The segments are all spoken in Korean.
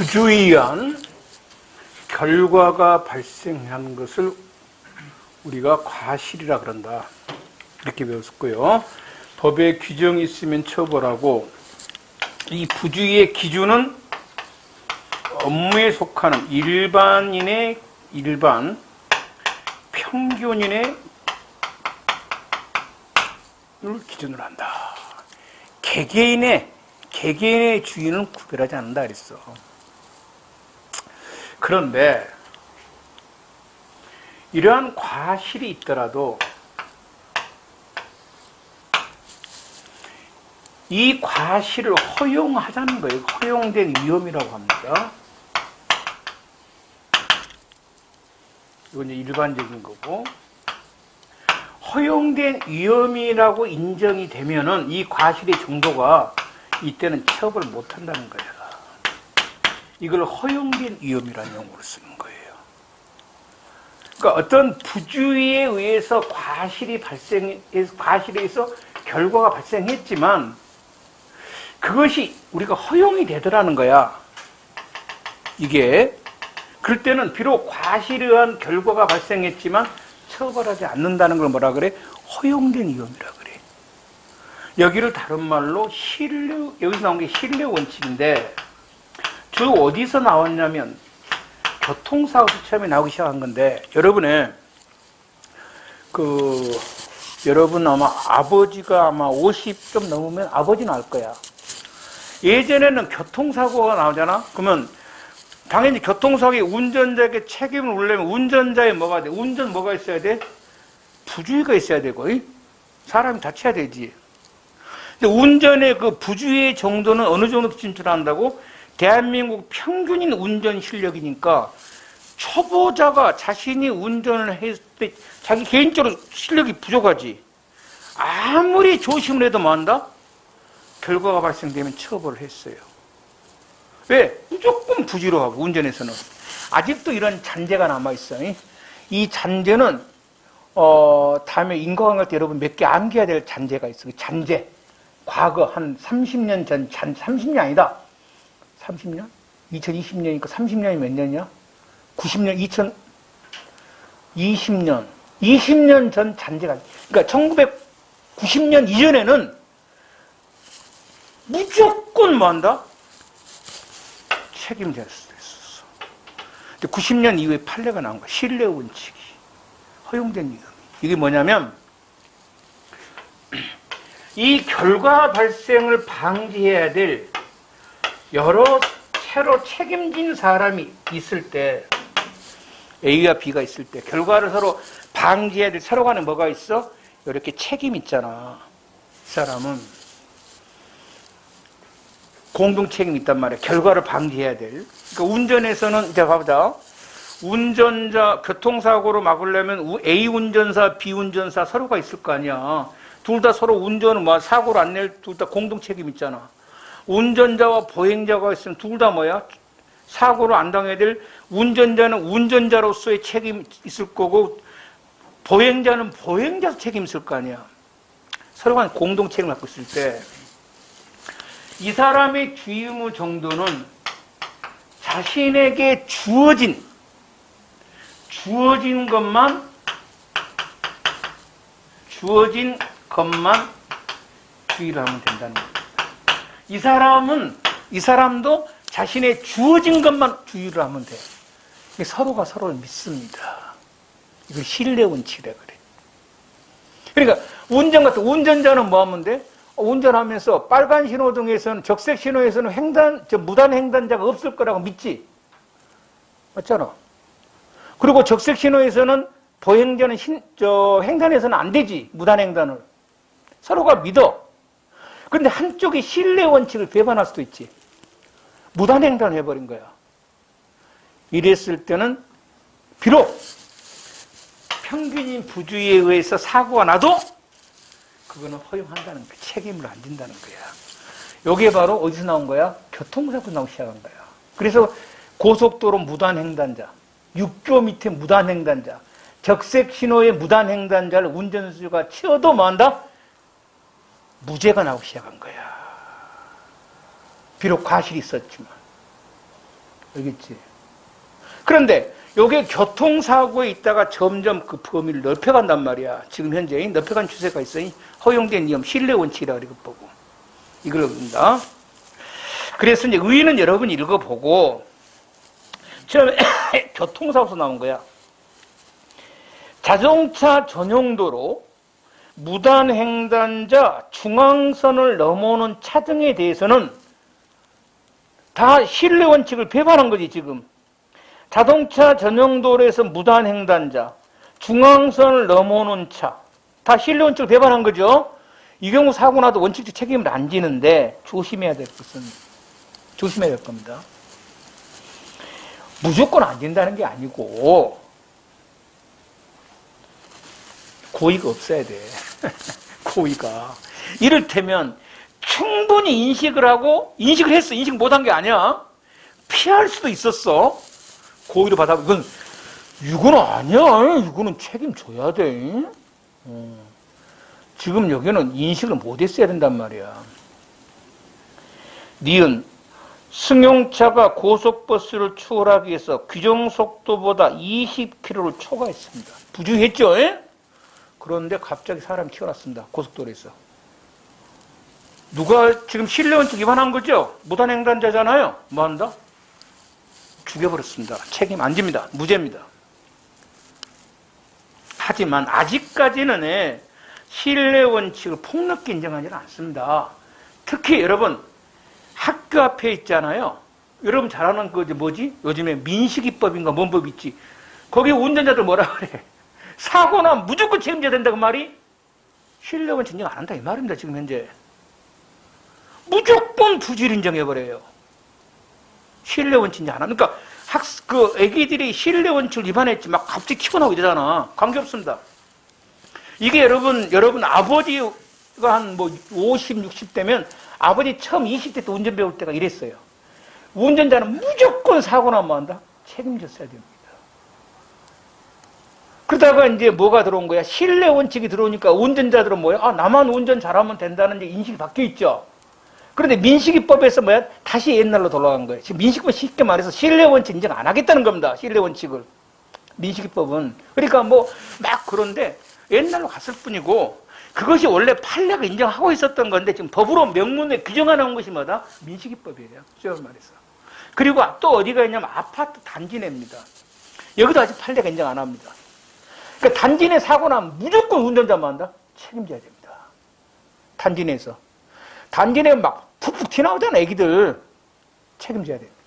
부주의한 결과가 발생한 것을 우리가 과실이라 그런다. 이렇게 배웠고요. 법에 규정이 있으면 처벌하고, 이 부주의의 기준은 업무에 속하는 일반인의 평균인의 기준으로 한다. 개개인의 주의는 구별하지 않는다 그랬어. 그런데 이러한 과실이 있더라도 이 과실을 허용하자는 거예요. 허용된 위험이라고 합니다. 이건 이제 일반적인 거고, 허용된 위험이라고 인정이 되면은 이 과실의 정도가 이때는 처벌 못 한다는 거야. 이걸 허용된 위험이라는 용어로 쓰는 거예요. 그러니까 어떤 부주의에 의해서 과실에 의해서 결과가 발생했지만 그것이 우리가 허용이 되더라는 거야. 이게 그럴 때는 비록 과실에 의한 결과가 발생했지만 처벌하지 않는다는 걸 뭐라 그래? 허용된 위험이라 그래. 여기를 다른 말로 여기서 나온 게 신뢰 원칙인데, 주 어디서 나왔냐면 교통사고에서 처음에 나오기 시작한 건데, 여러분 아마 아버지가 아마 50 좀 넘으면 아버지는 알 거야. 예전에는 교통사고가 나오잖아? 그러면 당연히 교통사고에 운전자에게 책임을 물려면 운전자에 뭐가 돼? 뭐가 있어야 돼? 부주의가 있어야 되고, 사람이 다쳐야 되지. 근데 운전의 그 부주의의 정도는 어느 정도 진출한다고? 대한민국 평균인 운전 실력이니까 초보자가 자신이 운전을 했을 때 자기 개인적으로 실력이 부족하지. 아무리 조심을 해도 뭐한다? 결과가 발생되면 처벌을 했어요. 왜? 무조건 부지런하고 운전에서는. 아직도 이런 잔재가 남아있어요. 이 잔재는 다음에 인과관계 때 여러분 몇 개 암기해야 될 잔재가 있어요. 잔재. 과거 한 30년 전, 30년 아니다. 30년? 2020년이니까 30년이 몇 년이야? 90년, 2020년. 20년 전 잔재가. 그러니까 1990년 이전에는 무조건 뭐한다? 책임질 수도 있었어. 근데 90년 이후에 판례가 나온 거야. 신뢰 원칙이. 허용된 위험이. 이게 뭐냐면, 이 결과 발생을 방지해야 될 여러 채로 책임진 사람이 있을 때, A와 B가 있을 때, 결과를 서로 방지해야 될 서로 간에 뭐가 있어? 이렇게 책임 있잖아. 이 사람은 공동 책임이 있단 말이야. 결과를 방지해야 될. 그러니까 운전에서는, 이제 봐보자. 교통사고로 막으려면 A 운전사, B 운전사 서로가 있을 거 아니야. 둘 다 서로 운전을 사고를 안 낼, 둘 다 공동 책임 있잖아. 운전자와 보행자가 있으면 둘 다 사고를 안 당해야 될, 운전자는 운전자로서의 책임이 있을 거고, 보행자는 보행자 책임이 있을 거 아니야. 서로가 공동 책임을 갖고 있을 때, 이 사람의 주의 의무 정도는 자신에게 주어진 것만 주의를 하면 된다는 겁니다. 이 사람도 자신의 주어진 것만 주의를 하면 돼. 서로가 서로를 믿습니다. 이걸 신뢰 원칙이라 그래. 그러니까 운전자는 뭐 하면 돼? 운전하면서 빨간 신호등에서는, 적색 신호에서는 무단 횡단자가 없을 거라고 믿지? 맞잖아. 그리고 적색 신호에서는 보행자는 횡단해서는 안 되지. 무단 횡단을. 서로가 믿어. 그런데 한쪽이 신뢰 원칙을 배반할 수도 있지. 무단 횡단을 해버린 거야. 이랬을 때는 비록 평균인 부주의에 의해서 사고가 나도 그거는 허용한다는 거야. 책임을 안 진다는 거야. 이게 바로 어디서 나온 거야? 교통사고 나오기 시작한 거야. 그래서 고속도로 무단횡단자, 육교 밑에 무단횡단자, 적색 신호의 무단횡단자를 운전수가 치어도 뭐한다? 무죄가 나오기 시작한 거야. 비록 과실이 있었지만. 알겠지? 그런데 요게 교통사고에 있다가 점점 그 범위를 넓혀간단 말이야. 지금 현재 넓혀간 추세가 있어. 허용된 위험, 신뢰원칙이라고 이거 보고. 이걸 봅니다. 그래서 이제 의의는 여러분이 읽어보고, 처음에 교통사고에서 나온 거야. 자동차 전용도로 무단횡단자, 중앙선을 넘어오는 차 등에 대해서는 다 신뢰원칙을 배반한 거지, 지금. 자동차 전용도로에서 무단횡단자, 중앙선을 넘어오는 차, 다 신뢰원칙을 배반한 거죠. 이 경우 사고 나도 원칙적 책임을 안 지는데 조심해야 될 것은, 조심해야 될 겁니다. 무조건 안 된다는 게 아니고 고의가 없어야 돼. 고의가. 이를테면 충분히 인식을 하고, 인식을 했어. 인식 못한 게 아니야. 피할 수도 있었어. 고의로 받아. 이건 아니야. 이거는 책임져야 돼. 지금 여기는 인식을 못했어야 된단 말이야. 니은 승용차가 고속버스를 추월하기 위해서 규정속도보다 20km를 초과했습니다. 부주의했죠? 그런데 갑자기 사람이 튀어났습니다. 고속도로에서. 누가 지금 신뢰원칙 위반한 거죠? 무단횡단자잖아요. 뭐 한다? 죽여버렸습니다. 책임 안 집니다. 무죄입니다. 하지만 아직까지는 신뢰원칙을 폭넓게 인정하지는 않습니다. 특히 여러분 학교 앞에 있잖아요. 여러분 잘 아는 그 뭐지? 요즘에 민식이법인가 뭔 법 있지? 거기 운전자들 뭐라 그래? 사고 나면 무조건 책임져야 된다 그 말이? 신뢰원칙 인정 안 한다 이 말입니다. 지금 현재. 무조건 부주의를 인정해버려요. 신뢰원칙 인정 안 합니까? 애기들이 신뢰원칙을 위반했지 막 갑자기 키고 나오고 이러잖아. 관계없습니다. 이게 여러분 아버지가 한 뭐 50, 60대면 아버지 처음 20대 때 운전 배울 때가 이랬어요. 운전자는 무조건 사고 나면 뭐 한다? 책임졌어야 됩니다. 그러다가 이제 뭐가 들어온 거야? 신뢰 원칙이 들어오니까 운전자들은 뭐야? 아, 나만 운전 잘하면 된다는 이제 인식이 바뀌어 있죠. 그런데 민식이법에서 뭐야? 다시 옛날로 돌아간 거예요. 지금 민식이법 쉽게 말해서 신뢰 원칙 인정 안 하겠다는 겁니다. 신뢰 원칙을. 민식이법은. 그러니까 뭐 막 그런데 옛날로 갔을 뿐이고 그것이 원래 판례가 인정하고 있었던 건데 지금 법으로 명문에 규정하는 것이 뭐다? 민식이법이에요. 쉽게 말해서. 그리고 또 어디가 있냐면 아파트 단지 내입니다. 여기도 아직 판례가 인정 안 합니다. 그러니까 단지 내 사고 나면 무조건 운전자만 한다? 책임져야 됩니다. 단지 내에서. 단지 내에 막 푹푹 튀나오잖아, 애기들. 책임져야 됩니다.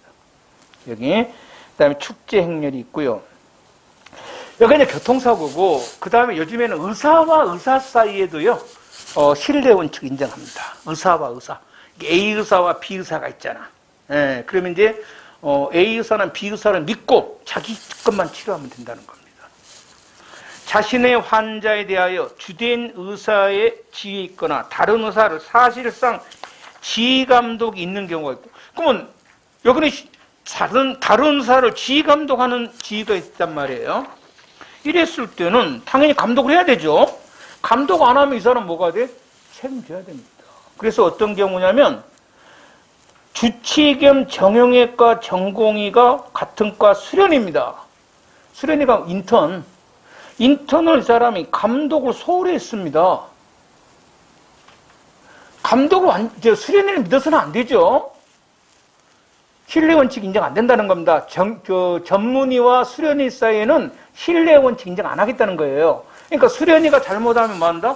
여기. 그 다음에 축제 행렬이 있고요. 여기는 교통사고고, 그 다음에 요즘에는 의사와 의사 사이에도요, 신뢰 원칙 인정합니다. 의사와 의사. A 의사와 B 의사가 있잖아. 예, 그러면 이제, A 의사는 B 의사를 믿고 자기 것만 치료하면 된다는 겁니다. 자신의 환자에 대하여 주된 의사의 지위에 있거나 다른 의사를 사실상 지휘 감독이 있는 경우가 있고, 그러면 여기는 다른 의사를 지휘 감독하는 지위가 있단 말이에요. 이랬을 때는 당연히 감독을 해야 되죠. 감독 안 하면 이 사람 뭐가 돼? 책임져야 됩니다. 그래서 어떤 경우냐면 주치 겸 정형외과 전공의가 같은 과 수련입니다. 수련이가 인턴을 이 사람이 감독을 소홀히 했습니다. 감독을 수련회를 믿어서는 안 되죠. 신뢰 원칙 인정 안 된다는 겁니다. 전문의와 수련의 사이에는 신뢰 원칙 인정 안 하겠다는 거예요. 그러니까 수련의가 잘못하면 뭐 한다?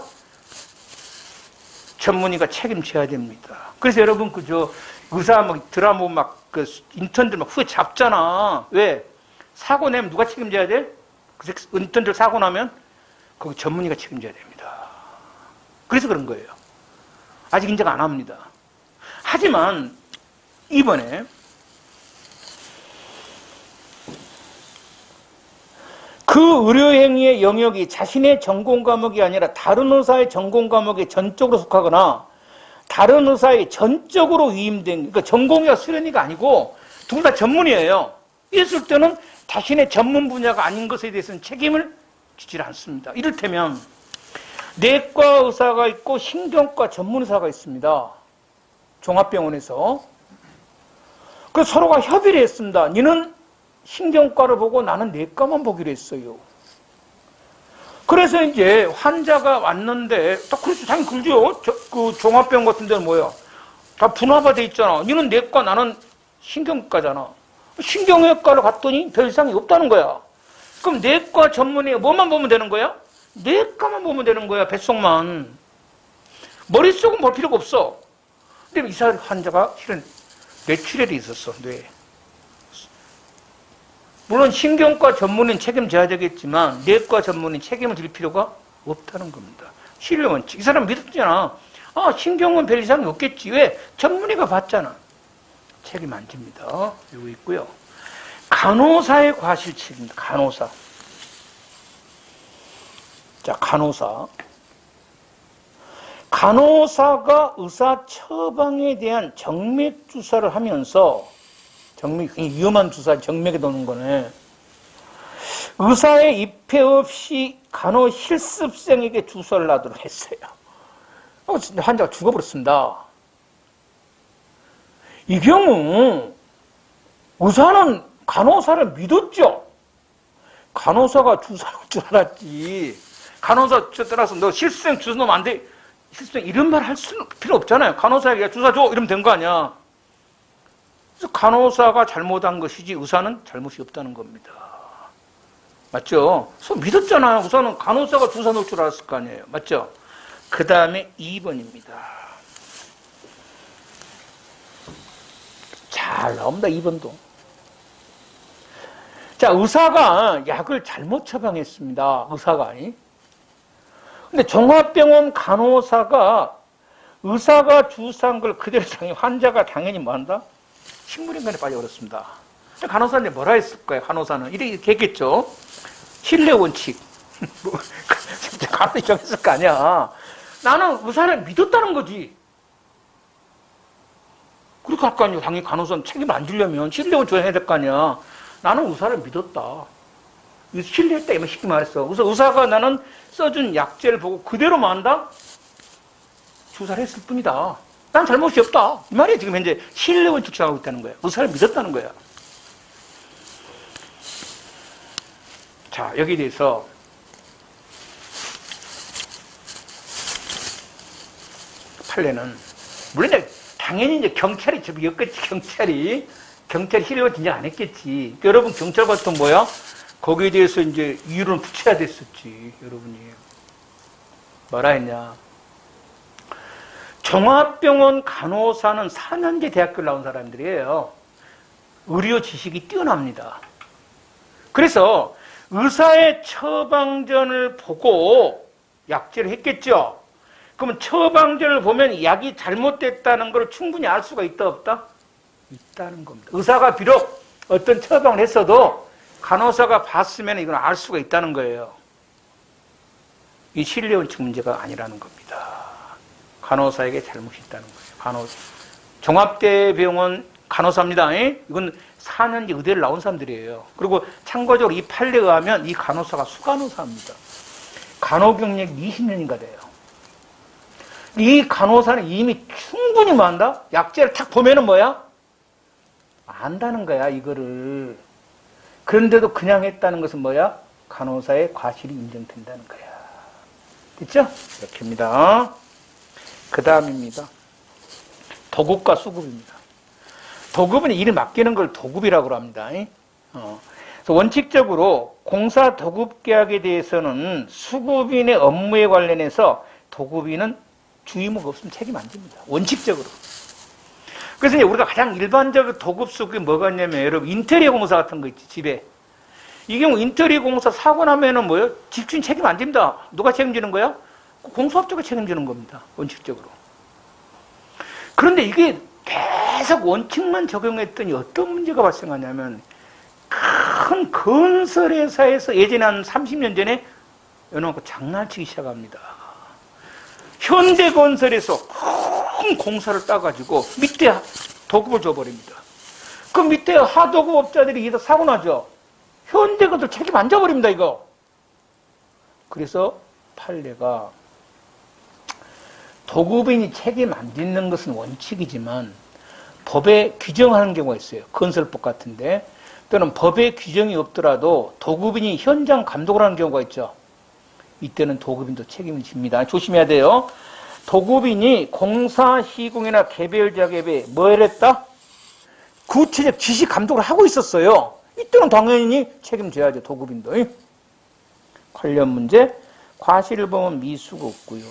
전문의가 책임져야 됩니다. 그래서 여러분 의사 막 드라마 막 인턴들 막 후에 잡잖아. 왜? 사고 내면 누가 책임져야 돼? 인턴들 사고 나면 거기 전문의가 책임져야 됩니다. 그래서 그런 거예요. 아직 인정 안 합니다. 하지만 이번에 그 의료행위의 영역이 자신의 전공 과목이 아니라 다른 의사의 전공 과목에 전적으로 속하거나 다른 의사의 전적으로 위임된, 그러니까 전공의와 수련의가 아니고 둘 다 전문이에요. 이랬을 때는 자신의 전문 분야가 아닌 것에 대해서는 책임을 지지 않습니다. 이를테면 내과 의사가 있고 신경과 전문 의사가 있습니다. 종합병원에서. 그 서로가 협의를 했습니다. 너는 신경과를 보고 나는 내과만 보기로 했어요. 그래서 이제 환자가 왔는데, 딱 그렇죠. 당연히 그러죠. 그 종합병 같은 데는 뭐야? 다 분화가 돼 있잖아. 너는 내과, 나는 신경과잖아. 신경외과를 갔더니 별 이상이 없다는 거야. 그럼 내과 전문의 뭐만 보면 되는 거야? 내과만 보면 되는 거야. 뱃속만. 머릿속은 볼 필요가 없어. 근데 이 사람 환자가 실은 뇌출혈이 있었어. 뇌. 물론 신경과 전문의는 책임져야 되겠지만 내과 전문의는 책임을 질 필요가 없다는 겁니다. 신뢰 원칙. 이 사람 믿었잖아. 아, 신경은 별 이상이 없겠지. 왜? 전문의가 봤잖아. 책임 안 집니다. 이거 있고요. 간호사의 과실치입니다. 간호사. 자, 간호사. 간호사가 의사 처방에 대한 정맥 주사를 하면서, 정맥, 위험한 주사, 정맥에 도는 거네. 의사의 입회 없이 간호 실습생에게 주사를 놔두도록 했어요. 환자가 죽어버렸습니다. 이 경우 의사는 간호사를 믿었죠. 간호사가 주사 놓을 줄 알았지. 간호사 떠나서 너 실습생 주사 놓으면 안 돼. 실습생 이런 말 할 필요 없잖아요. 간호사에게 주사 줘 이러면 된 거 아니야. 그래서 간호사가 잘못한 것이지 의사는 잘못이 없다는 겁니다. 맞죠? 그래서 믿었잖아요. 의사는 간호사가 주사 놓을 줄 알았을 거 아니에요. 맞죠? 그 다음에 2번입니다. 잘 나옵니다. 2번도. 자, 의사가 약을 잘못 처방했습니다. 의사가 아니. 근데 종합병원 간호사가 의사가 주사한 걸 그대로 당해 환자가 당연히 뭐 한다? 식물인간에 빠져버렸습니다. 간호사는 뭐라 했을 거예요? 간호사는 이렇게 했겠죠. 신뢰 원칙. 간호사 정했을 거 아니야. 나는 의사를 믿었다는 거지. 그렇게 할 거 아니에요. 당연히 간호사는 책임을 안 지려면 신뢰 원칙을 해야 될 거 아니야. 나는 의사를 믿었다. 신뢰했다. 이만 쉽게 말했어. 그래서 의사가 나는 써준 약제를 보고 그대로 뭐 한다? 주사를 했을 뿐이다. 난 잘못이 없다. 이 말이에요. 지금 현재 신뢰 원칙 주장하고 있다는 거예요. 의사를 믿었다는 거야. 자, 여기에 대해서 판례는 물론 당연히 이제 경찰이 접이었겠지. 경찰이 신뢰 원칙 인정 안 했겠지. 여러분 경찰 같은 뭐야? 거기에 대해서 이제 이유를 붙여야 됐었지. 여러분이 뭐라 했냐? 종합병원 간호사는 4년제 대학교를 나온 사람들이에요. 의료 지식이 뛰어납니다. 그래서 의사의 처방전을 보고 약제를 했겠죠. 그러면 처방전을 보면 약이 잘못됐다는 걸 충분히 알 수가 있다 없다? 있다는 겁니다. 의사가 비록 어떤 처방을 했어도 간호사가 봤으면 이건 알 수가 있다는 거예요. 이 신뢰 원칙 문제가 아니라는 겁니다. 간호사에게 잘못이 있다는 거예요. 종합대병원 간호사입니다. 이건 4년제 의대를 나온 사람들이에요. 그리고 참고적으로 이 판례에 의하면 이 간호사가 수간호사입니다. 간호경력 20년인가 돼요. 이 간호사는 이미 충분히 뭐 한다? 약제를 탁 보면은 뭐야? 안다는 거야, 이거를. 그런데도 그냥 했다는 것은 뭐야? 간호사의 과실이 인정된다는 거야. 됐죠? 이렇게입니다. 그 다음입니다. 도급과 수급입니다. 도급은 일을 맡기는 걸 도급이라고 합니다. 그래서 원칙적으로 공사 도급 계약에 대해서는 수급인의 업무에 관련해서 도급인은 주의무가 없으면 책임 안 집니다. 원칙적으로. 그래서 이제 우리가 가장 일반적으로 도급 수급이 뭐가 있냐면 여러분 인테리어 공사 같은 거 있지, 집에. 이 경우 인테리어 공사 사고 나면은 뭐예요? 집주인 책임 안 집니다. 누가 책임지는 거야? 공사업자가 책임지는 겁니다. 원칙적으로. 그런데 이게 계속 원칙만 적용했더니 어떤 문제가 발생하냐면 큰 건설회사에서 예전에 한 30년 전에 여놓고 장난치기 시작합니다. 현대건설에서 큰 공사를 따가지고 밑에 도급을 줘버립니다. 그 밑에 하도급업자들이 이기다 사고 나죠. 현대건설 책임 안 져버립니다, 이거. 그래서 판례가 도급인이 책임 안 짓는 것은 원칙이지만 법에 규정하는 경우가 있어요. 건설법 같은데. 또는 법에 규정이 없더라도 도급인이 현장 감독을 하는 경우가 있죠. 이때는 도급인도 책임을 집니다. 조심해야 돼요. 도급인이 공사 시공이나 개별 작업에 뭘 했다? 구체적 지시 감독을 하고 있었어요. 이때는 당연히 책임져야죠. 도급인도. 관련 문제. 과실을 보면 미수가 없고요.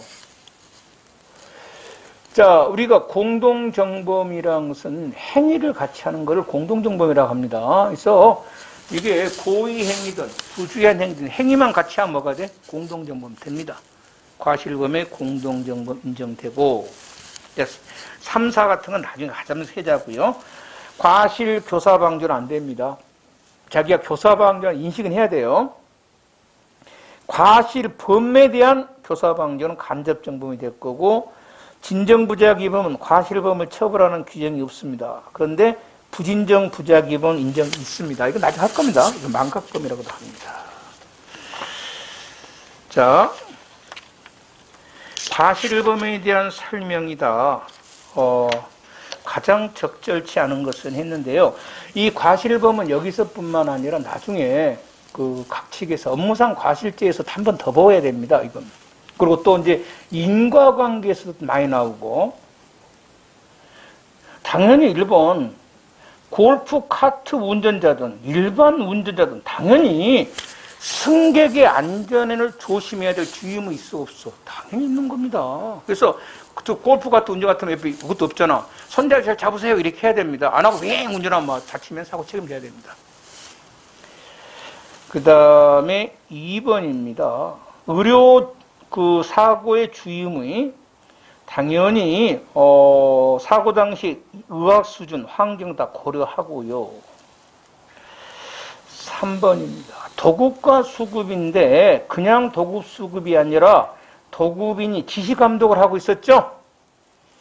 자, 우리가 공동정범이라는 것은 행위를 같이 하는 것을 공동정범이라고 합니다. 그래서 이게 고의행위든 부주의한 행위든 행위만 같이 하면 뭐가 돼? 공동정범 됩니다. 과실범의 공동정범 인정되고, 3, 4 같은 건 나중에 하자면 세자고요. 과실 교사방조는 안 됩니다. 자기가 교사방조는 인식은 해야 돼요. 과실범에 대한 교사방조는 간접정범이 될 거고, 진정부작위범은 과실범을 처벌하는 규정이 없습니다. 그런데 부진정 부작위범은 인정이 있습니다. 이거 나중에 할 겁니다. 이거 망각범이라고도 합니다. 자, 과실범에 대한 설명이다. 가장 적절치 않은 것은 했는데요. 이 과실범은 여기서뿐만 아니라 나중에 각 측에서 업무상 과실죄에서도 한 번 더 보아야 됩니다. 이건. 그리고 또 이제 인과관계에서도 많이 나오고, 당연히 일본 골프 카트 운전자든 일반 운전자든 당연히 승객의 안전을 조심해야 될 주의무 있어 없어? 당연히 있는 겁니다. 그래서 골프 카트 운전 같은 거 그것도 없잖아. 손잡이 잘 잡으세요 이렇게 해야 됩니다. 안 하고 윙 운전하면 다치면 사고 책임져야 됩니다. 그 다음에 2번입니다. 의료 사고의 주의무의 당연히 사고 당시 의학 수준, 환경 다 고려하고요. 3번입니다. 도급과 수급인데 그냥 도급 수급이 아니라 도급인이 지시 감독을 하고 있었죠.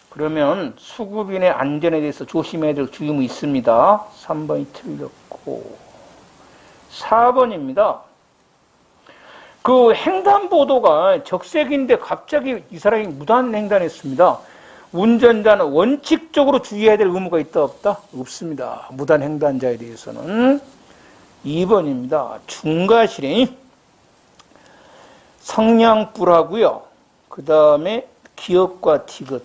그러면 수급인의 안전에 대해서 조심해야 될 주의무 있습니다. 3번이 틀렸고 4번입니다. 횡단보도가 적색인데 갑자기 이 사람이 무단 횡단했습니다. 운전자는 원칙적으로 주의해야 될 의무가 있다 없다? 없습니다. 무단 횡단자에 대해서는. 2번입니다. 중과실이 성냥불하고요. 그 다음에 기업과 티귿.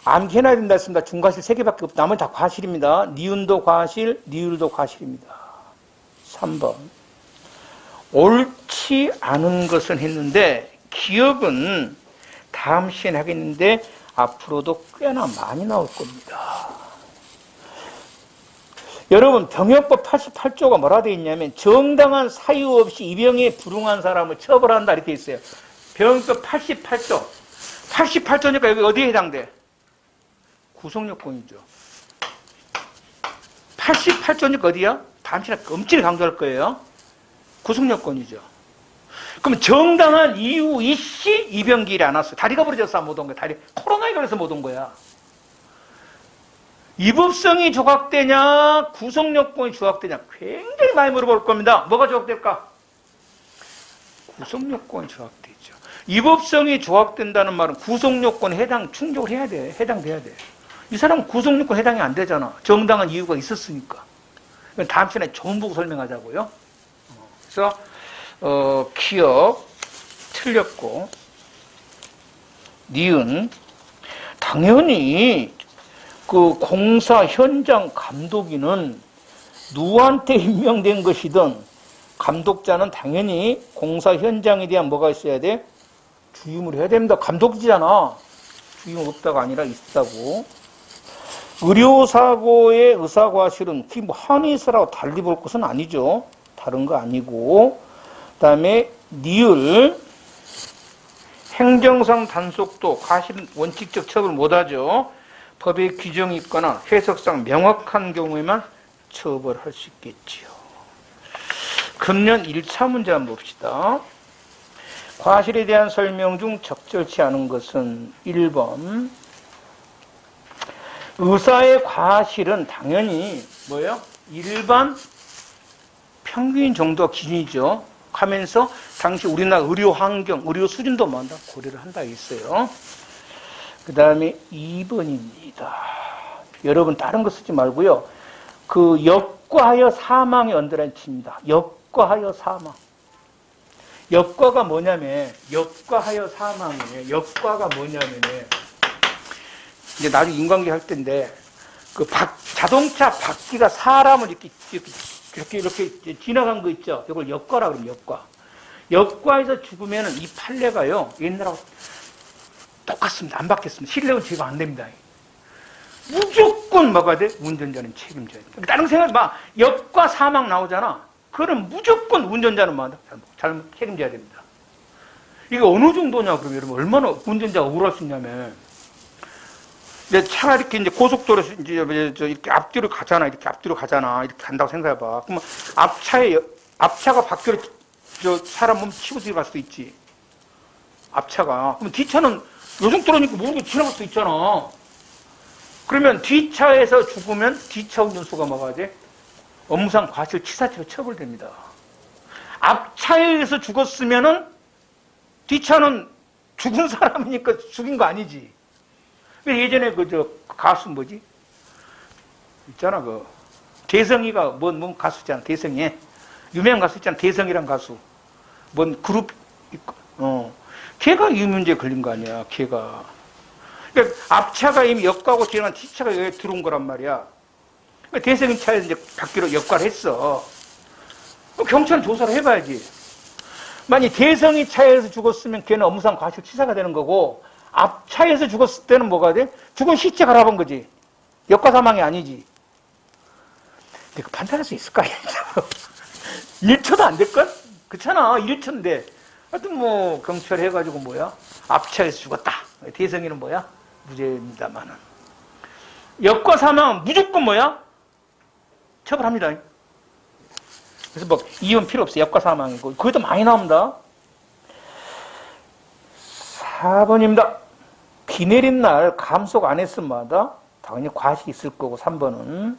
암기해놔야 된다 했습니다. 중과실 3개밖에 없다. 나머지 다 과실입니다. 니은도 과실, 니을도 과실입니다. 3번. 옳지 않은 것은 했는데 기억은 다음 시간에 하겠는데 앞으로도 꽤나 많이 나올 겁니다. 여러분 병역법 88조가 뭐라 되어 있냐면 정당한 사유 없이 이 병에 불응한 사람을 처벌한다 이렇게 있어요. 병역법 88조. 88조니까 여기 어디에 해당돼? 구속요건이죠. 88조니까 어디야? 다음 시간에 엄청 강조할 거예요. 구속요건이죠. 그럼 정당한 이유 이씨 입영기일이 안 왔어요. 다리가 부러져서 못 온 거야. 코로나에 걸려서 못 온 거야. 위법성이 조각되냐 구속요건이 조각되냐 굉장히 많이 물어볼 겁니다. 뭐가 조각될까? 구속요건이 조각되죠. 위법성이 조각된다는 말은 구속요건에 충족을 해야 돼. 해당돼야 돼. 이 사람은 구속요건 해당이 안 되잖아. 정당한 이유가 있었으니까. 다음 시간에 좋은 보고 설명하자고요. 그래서 기억 틀렸고 니은 당연히 공사 현장 감독인은 누구한테 임명된 것이든 감독자는 당연히 공사 현장에 대한 뭐가 있어야 돼? 주임을 해야 됩니다. 감독이잖아. 주임 없다가 아니라 있다고. 의료사고의 의사과실은 한의사라고 달리 볼 것은 아니죠. 다른 거 아니고. 그 다음에 니을 행정상 단속도 과실은 원칙적 처벌 못하죠. 법에 규정이 있거나 해석상 명확한 경우에만 처벌할 수 있겠지요. 금년 1차 문제 한번 봅시다. 과실에 대한 설명 중 적절치 않은 것은 1번 의사의 과실은 당연히 뭐예요? 일반 평균 정도가 기준이죠. 하면서 당시 우리나라 의료 환경, 의료 수준도 뭐한다? 고려를 한다 했어요. 그 다음에 2번입니다. 여러분 다른 거 쓰지 말고요. 그 역과하여 사망의 언더라인 칩니다. 역과하여 사망. 역과가 뭐냐면, 역과하여 사망이에요. 역과가 뭐냐면, 이제 나중에 인관계 할 텐데, 그 자동차 바퀴가 사람을 이렇게 지나간 거 있죠? 이걸 역과라 그러면 역과. 역과에서 죽으면 이 판례가요, 옛날하고 똑같습니다. 안 바뀌었습니다. 실력은 제거 안 됩니다. 무조건 막아야 돼? 운전자는 책임져야 돼. 다른 생각 막, 역과 사망 나오잖아. 그럼 무조건 운전자는 막 잘못 책임져야 됩니다. 이게 어느 정도냐, 그러면 여러분, 얼마나 운전자가 억울할 수 있냐면, 이제 차가 이렇게 이제 고속도로에서 이제 이렇게 앞뒤로 가잖아. 이렇게 앞뒤로 가잖아. 이렇게 간다고 생각해봐. 그러면 앞차가 바퀴로 사람 몸 치고 들어갈 수도 있지. 앞차가. 그럼 뒤차는 요정도로니까 모르게 지나갈 수도 있잖아. 그러면 뒤차에서 죽으면 뒤차 운전수가 막아야 돼? 업무상 과실치사죄로 처벌됩니다. 앞차에서 죽었으면은 뒤차는 죽은 사람이니까 죽인 거 아니지. 예전에 가수 뭐지? 있잖아, 대성이가 뭔 가수잖아, 대성이. 유명한 가수 있잖아, 대성이란 가수. 뭔 그룹, 걔가 이 문제에 걸린 거 아니야, 걔가. 그러니까 앞차가 이미 역과고 지나간 뒤차가 여기 들어온 거란 말이야. 그러니까 대성이 차에서 이제 바퀴로 역과를 했어. 경찰은 조사를 해봐야지. 만약 대성이 차에서 죽었으면 걔는 업무상 과실치사가 되는 거고, 앞차에서 죽었을 때는 뭐가 돼? 죽은 시체가 라본 거지. 역과사망이 아니지. 근데 그 판단할 수 있을까? 1초도 안 될걸? 그렇잖아. 1초인데. 하여튼 뭐, 경찰 해가지고 뭐야? 앞차에서 죽었다. 대성이는 뭐야? 무죄입니다만은. 역과사망 무조건 뭐야? 처벌합니다. 그래서 뭐, 이혼 필요 없어. 역과사망이고. 그것도 많이 나옵니다. 4번입니다. 비 내린 날 감속 안 했음마다 당연히 과실이 있을 거고 3번은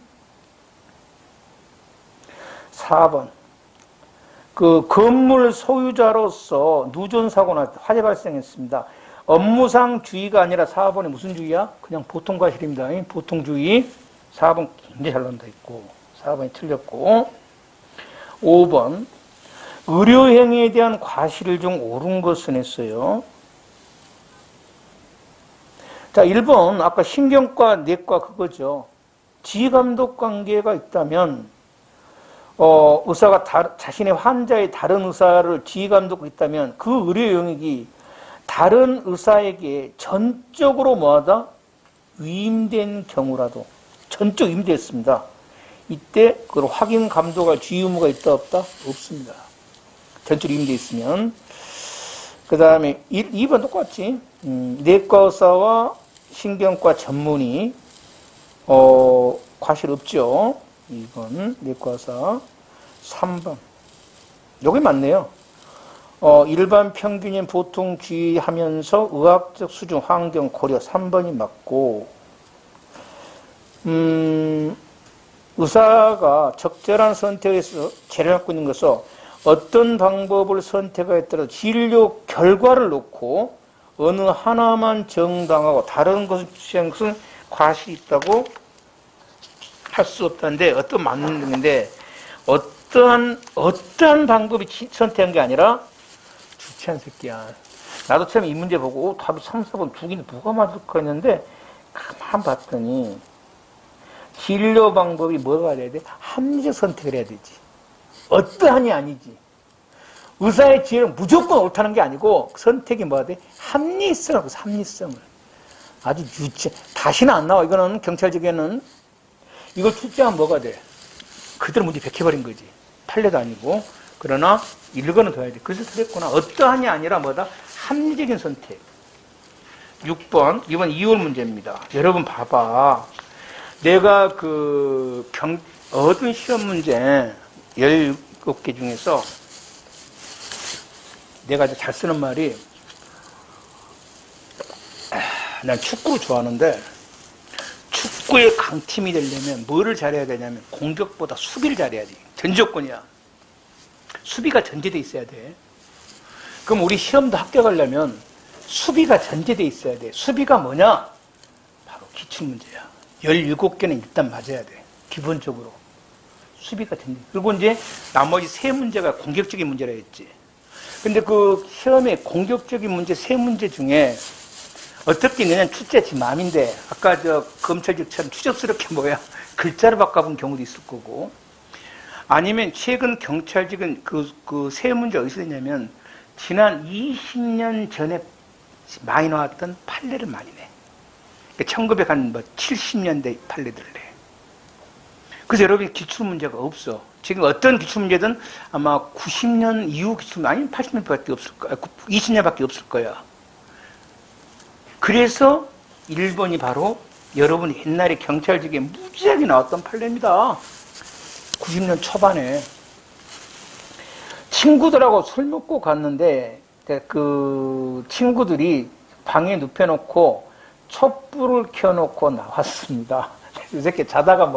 4번 그 건물 소유자로서 누전사고 날 때 화재 발생했습니다. 업무상 주의가 아니라 4번이 무슨 주의야? 그냥 보통 과실입니다. 보통 주의 4번 굉장히 잘 나온다 있고 4번이 틀렸고 5번 의료행위에 대한 과실 중 옳은 것은 했어요. 자, 1번, 아까 신경과 내과 그거죠. 지휘감독 관계가 있다면, 의사가 자신의 환자의 다른 의사를 지휘감독하고 있다면, 그 의료 영역이 다른 의사에게 전적으로 뭐하다? 위임된 경우라도, 전적 위임됐습니다. 이때, 그걸 확인 감독할 지휘 의무가 있다, 없다? 없습니다. 전적 위임돼 있으면. 그 다음에, 2번 똑같지. 내과 의사와 신경과 전문의 과실 없죠. 2번 내과사 3번 여기 맞네요. 일반 평균인 보통 주의하면서 의학적 수준 환경 고려 3번이 맞고 의사가 적절한 선택에서 재를 갖고 있는 것은 어떤 방법을 선택하에 따라 진료 결과를 놓고 어느 하나만 정당하고 다른 것을 취한 것은 과실이 있다고 할 수 없다는데 어떤 맞는 건데 어떠한 방법이 선택한 게 아니라 주체한 새끼야. 나도 처음에 이 문제 보고 답이 3, 4번 두 개는 누가 맞을까 했는데 가만 봤더니 진료 방법이 뭐가 돼야 돼? 합리적 선택을 해야 되지. 어떠한이 아니지. 의사의 지혜는 무조건 옳다는 게 아니고 선택이 뭐가 돼? 합리성하고 합리성을. 아주 다시는 안 나와. 이거는 경찰직에는 이걸 출제하면 뭐가 돼? 그대로 문제 베껴버린 거지. 판례도 아니고. 그러나 일거는 둬야 돼. 그래서 틀렸구나. 어떠한이 아니라 뭐다? 합리적인 선택. 6번. 이번 2월 문제입니다. 여러분 봐봐. 내가 얻은 시험 문제 17개 중에서 내가 잘 쓰는 말이 난 축구를 좋아하는데 축구의 강팀이 되려면 뭐를 잘해야 되냐면 공격보다 수비를 잘해야 돼. 전조건이야. 수비가 전제돼 있어야 돼. 그럼 우리 시험도 합격하려면 수비가 전제돼 있어야 돼. 수비가 뭐냐? 바로 기출문제야. 17개는 일단 맞아야 돼. 기본적으로. 수비가 된다. 그리고 이제 나머지 세 문제가 공격적인 문제라 했지. 근데 그 시험에 공격적인 문제 세 문제 중에 어떻게 그냥 출제지 맘인데 아까 저 검찰직처럼 추접스럽게 글자를 바꿔본 경우도 있을 거고 아니면 최근 경찰직은 그 세 문제 어디서 했냐면 지난 20년 전에 많이 나왔던 판례를 많이 내. 1970년대 판례들을 내. 그래서 여러분이 기출문제가 없어. 지금 어떤 기출문제든 아마 90년 이후 기출문제 아니면 80년밖에 없을 거야. 20년밖에 없을 거야. 그래서 1번이 바로 여러분이 옛날에 경찰직에 무지하게 나왔던 판례입니다. 90년 초반에. 친구들하고 술 먹고 갔는데 그 친구들이 방에 눕혀놓고 촛불을 켜놓고 나왔습니다. 이 새끼 자다가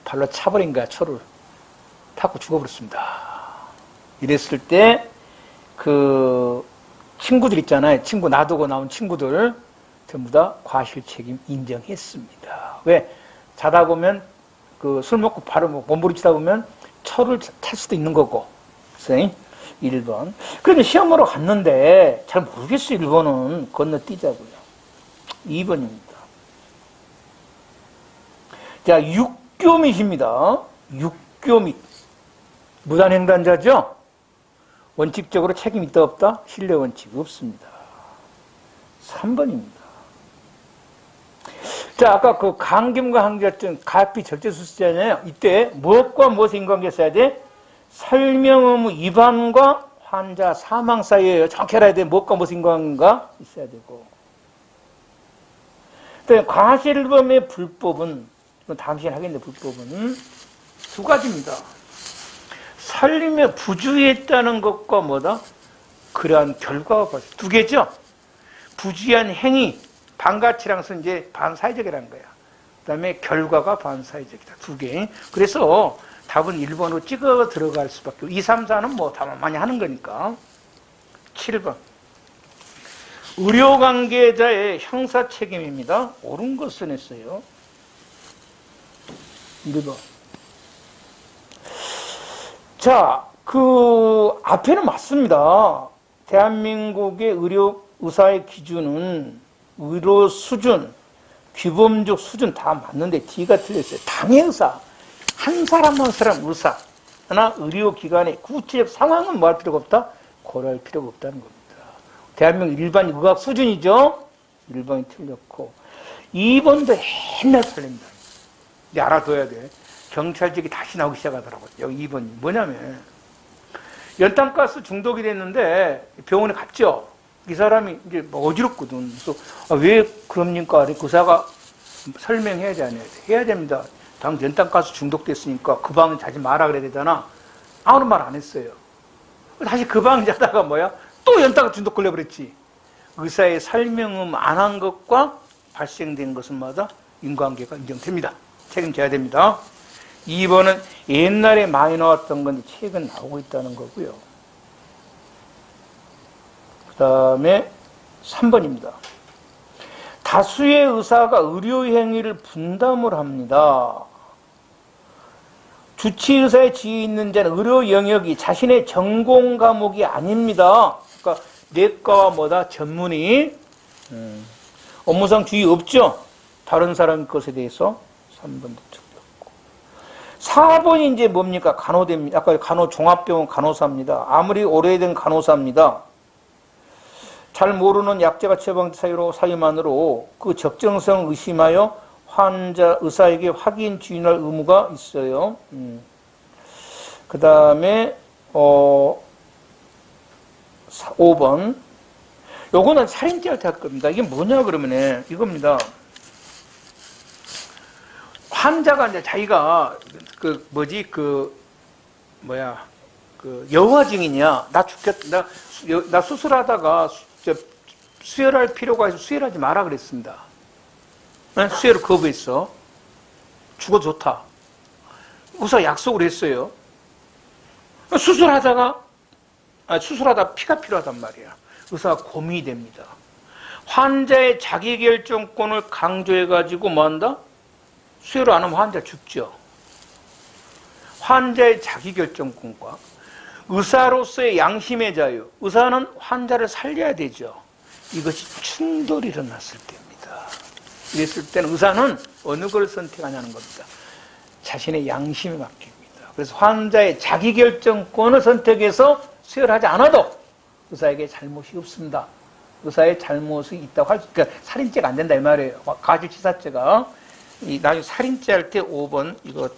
발로 차버린 거야, 초를. 타고 죽어버렸습니다. 이랬을 때, 그, 친구들 있잖아요. 친구 놔두고 나온 친구들, 전부 다 과실 책임 인정했습니다. 왜? 자다 보면, 술 먹고 바로 몸부림치다 보면, 초를 탈 수도 있는 거고. 그래서 1번. 그런데 시험으로 갔는데, 잘 모르겠어요, 1번은. 건너뛰자고요. 2번입니다. 자, 육교밋입니다. 육교밋. 무단횡단자죠? 원칙적으로 책임 있다 없다? 신뢰 원칙 없습니다. 3번입니다. 자, 아까 그 강김과 항자증 가피 절제수수잖아요. 이때 무엇과 무엇의 인관계 써야 돼? 설명 의무 위반과 환자 사망 사이에 정확히 알아야 돼. 무엇과 무엇의 인관계가 있어야 되고. 과실범의 불법은 다음 시간에 하겠는데 불법은 두 가지입니다. 살림에 부주의했다는 것과 그러한 결과가 벌써 두 개죠. 부주의한 행위, 반가치랑서 이제 반사회적이라는 거야. 그 다음에 결과가 반사회적이다. 두 개. 그래서 답은 1번으로 찍어 들어갈 수밖에 없고 2, 3, 4는 다 많이 하는 거니까. 7번. 의료관계자의 형사책임입니다. 옳은 것은 했어요. 1번. 자, 앞에는 맞습니다. 대한민국의 의사의 기준은 의료 수준, 규범적 수준 다 맞는데 D가 틀렸어요. 당의 의사. 한 사람 한 사람 의사. 하나 의료기관의 구체적 상황은 할 필요가 없다? 고려할 필요가 없다는 겁니다. 대한민국 일반 의학 수준이죠? 1번이 틀렸고. 2번도 옛날 판례입니다. 이제 알아둬야 돼. 경찰직이 다시 나오기 시작하더라고요. 여기 2번이 뭐냐면 연탄가스 중독이 됐는데 병원에 갔죠. 이 사람이 이제 어지럽거든. 그래서 왜 그럽니까? 의사가 설명해야지 안 해야 돼. 해야 됩니다. 당 연탄가스 중독됐으니까 그 방에 자지 마라 그래야 되잖아. 아무런 말 안 했어요. 다시 그 방에 자다가 또 연탄가스 중독 걸려버렸지. 의사의 설명음 안 한 것과 발생된 것은 인과관계가 인정됩니다. 책임져야 됩니다. 2번은 옛날에 많이 나왔던 건데 최근 나오고 있다는 거고요. 그 다음에 3번입니다. 다수의 의사가 의료행위를 분담을 합니다. 주치의사의 지위에 있는 자는 의료 영역이 자신의 전공 과목이 아닙니다. 그러니까 내과와 전문의 업무상 주의 없죠. 다른 사람 것에 대해서 3번도 틀렸고. 4번이 이제 뭡니까? 간호대입니다. 아까 간호종합병원 간호사입니다. 아무리 오래된 간호사입니다. 잘 모르는 약제가 처방 사유만으로 그 적정성 의심하여 환자, 의사에게 확인 주인할 의무가 있어요. 그 다음에 5번. 요거는 살인죄한테 할 겁니다. 이게 뭐냐 그러면 이겁니다. 환자가 이제 자기가 여화 증인이야. 나 죽겠다. 나 수술하다가 수혈할 필요가 있어 수혈하지 마라 그랬습니다. 수혈을 거부했어. 죽어도 좋다. 의사 약속을 했어요. 수술하다가 피가 필요하단 말이야. 의사가 고민이 됩니다. 환자의 자기결정권을 강조해가지고 뭐한다? 수혈을 안 하면 환자 죽죠. 환자의 자기결정권과 의사로서의 양심의 자유, 의사는 환자를 살려야 되죠. 이것이 충돌이 일어났을 때입니다. 이랬을 때는 의사는 어느 걸 선택하냐는 겁니다. 자신의 양심에 맡깁니다. 그래서 환자의 자기결정권을 선택해서 수혈하지 않아도 의사에게 잘못이 없습니다. 의사의 잘못이 있다고 할 수, 그러니까 살인죄가 안 된다 이 말이에요. 과실치사죄가. 나중에 살인죄 할 때 5번 이거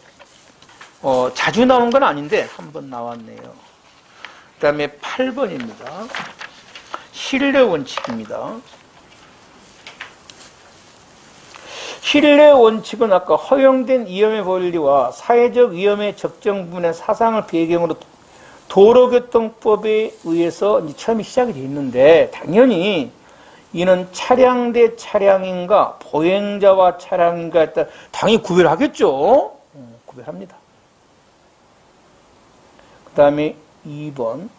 자주 나온 건 아닌데 한 번 나왔네요. 그 다음에 8번입니다. 신뢰 원칙입니다. 신뢰 원칙은 아까 허용된 위험의 권리와 사회적 위험의 적정 부분의 사상을 배경으로 도로교통법에 의해서 처음에 시작이 되어 있는데, 당연히 이는 차량 대 차량인가 보행자와 차량인가 했다 당연히 구별하겠죠. 구별합니다. 그 다음에 2번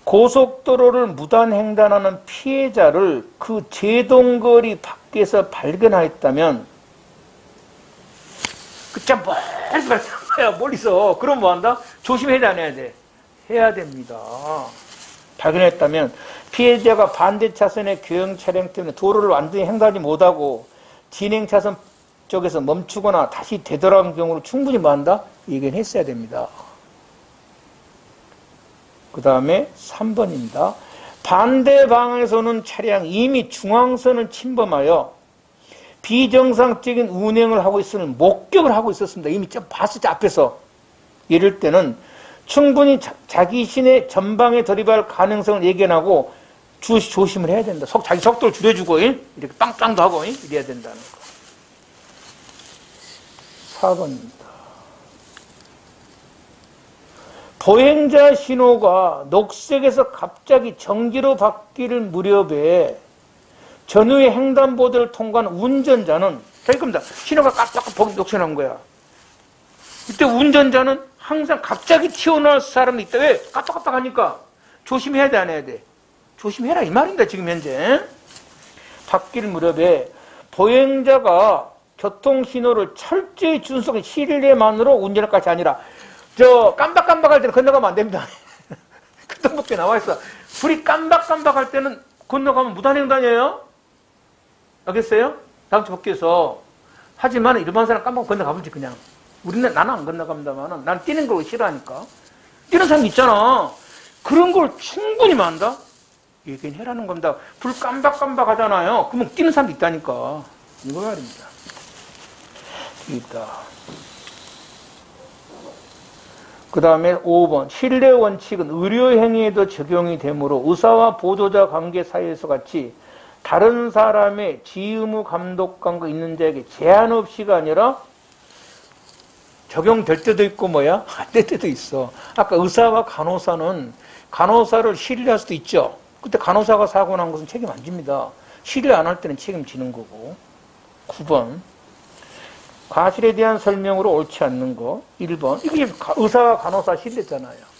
고속도로를 무단횡단하는 피해자를 그 제동거리 밖에서 발견하였다면 그참 멀리 발견한 멀리서. 그럼 뭐한다? 조심해야 돼 안 해야 돼? 해야 됩니다. 발견했다면 피해자가 반대 차선의 교형 차량 때문에 도로를 완전히 횡단하지 못하고 진행 차선 쪽에서 멈추거나 다시 되돌아간 경우로 충분히 뭐한다? 예견했어야 됩니다. 그 다음에 3번입니다. 반대 방향에서 오는 차량이 이미 중앙선을 침범하여 비정상적인 운행을 하고 있으면 목격을 하고 있었습니다. 이미 좀 봤었죠, 앞에서. 이럴 때는 충분히 자기 신의 전방에 돌입할 가능성을 예견하고 조심을 해야 된다. 자기 속도를 줄여주고 이렇게 빵빵도 하고 이래야 된다는 거. 4번입니다. 보행자 신호가 녹색에서 갑자기 정지로 바뀔 무렵에 전후의 횡단보도를 통과한 운전자는, 자 이겁니다. 신호가 깜빡깜빡 녹색난 거야. 이때 운전자는 항상 갑자기 튀어나올 사람이 있다. 왜? 깜빡깜빡 하니까 조심해야 돼 안 해야 돼? 조심해라 이 말입니다. 지금 현재 바뀔 무렵에 보행자가 교통신호를 철저히 준수하는 신뢰만으로 운전할 것이 아니라 깜박깜박할 때는 건너가면 안 됩니다. 교통법규에 나와 있어. 불이 깜박깜박할 때는 건너가면 무단횡단이에요. 알겠어요? 다음 주 법규에서. 하지만 일반 사람 깜빡 건너가보지 그냥. 나는 안 건너갑니다만 난 뛰는 걸 싫어하니까. 뛰는 사람 있잖아. 그런 걸 충분히 만다? 얘기해라는 겁니다. 불 깜박깜박 하잖아요. 그러면 뛰는 사람도 있다니까. 이거 말입니다. 있다. 그 다음에 5번 신뢰 원칙은 의료행위에도 적용이 되므로 의사와 보조자 관계 사이에서 같이 다른 사람의 지의무 감독관과 있는 자에게 제한 없이가 아니라 적용될 때도 있고 안 될 때도 있어. 아까 의사와 간호사는 간호사를 신뢰할 수도 있죠. 그때 간호사가 사고 난 것은 책임 안 집니다. 신뢰 안 할 때는 책임지는 거고. 9번 과실에 대한 설명으로 옳지 않는 거. 1번 이게 의사와 간호사 신뢰잖아요.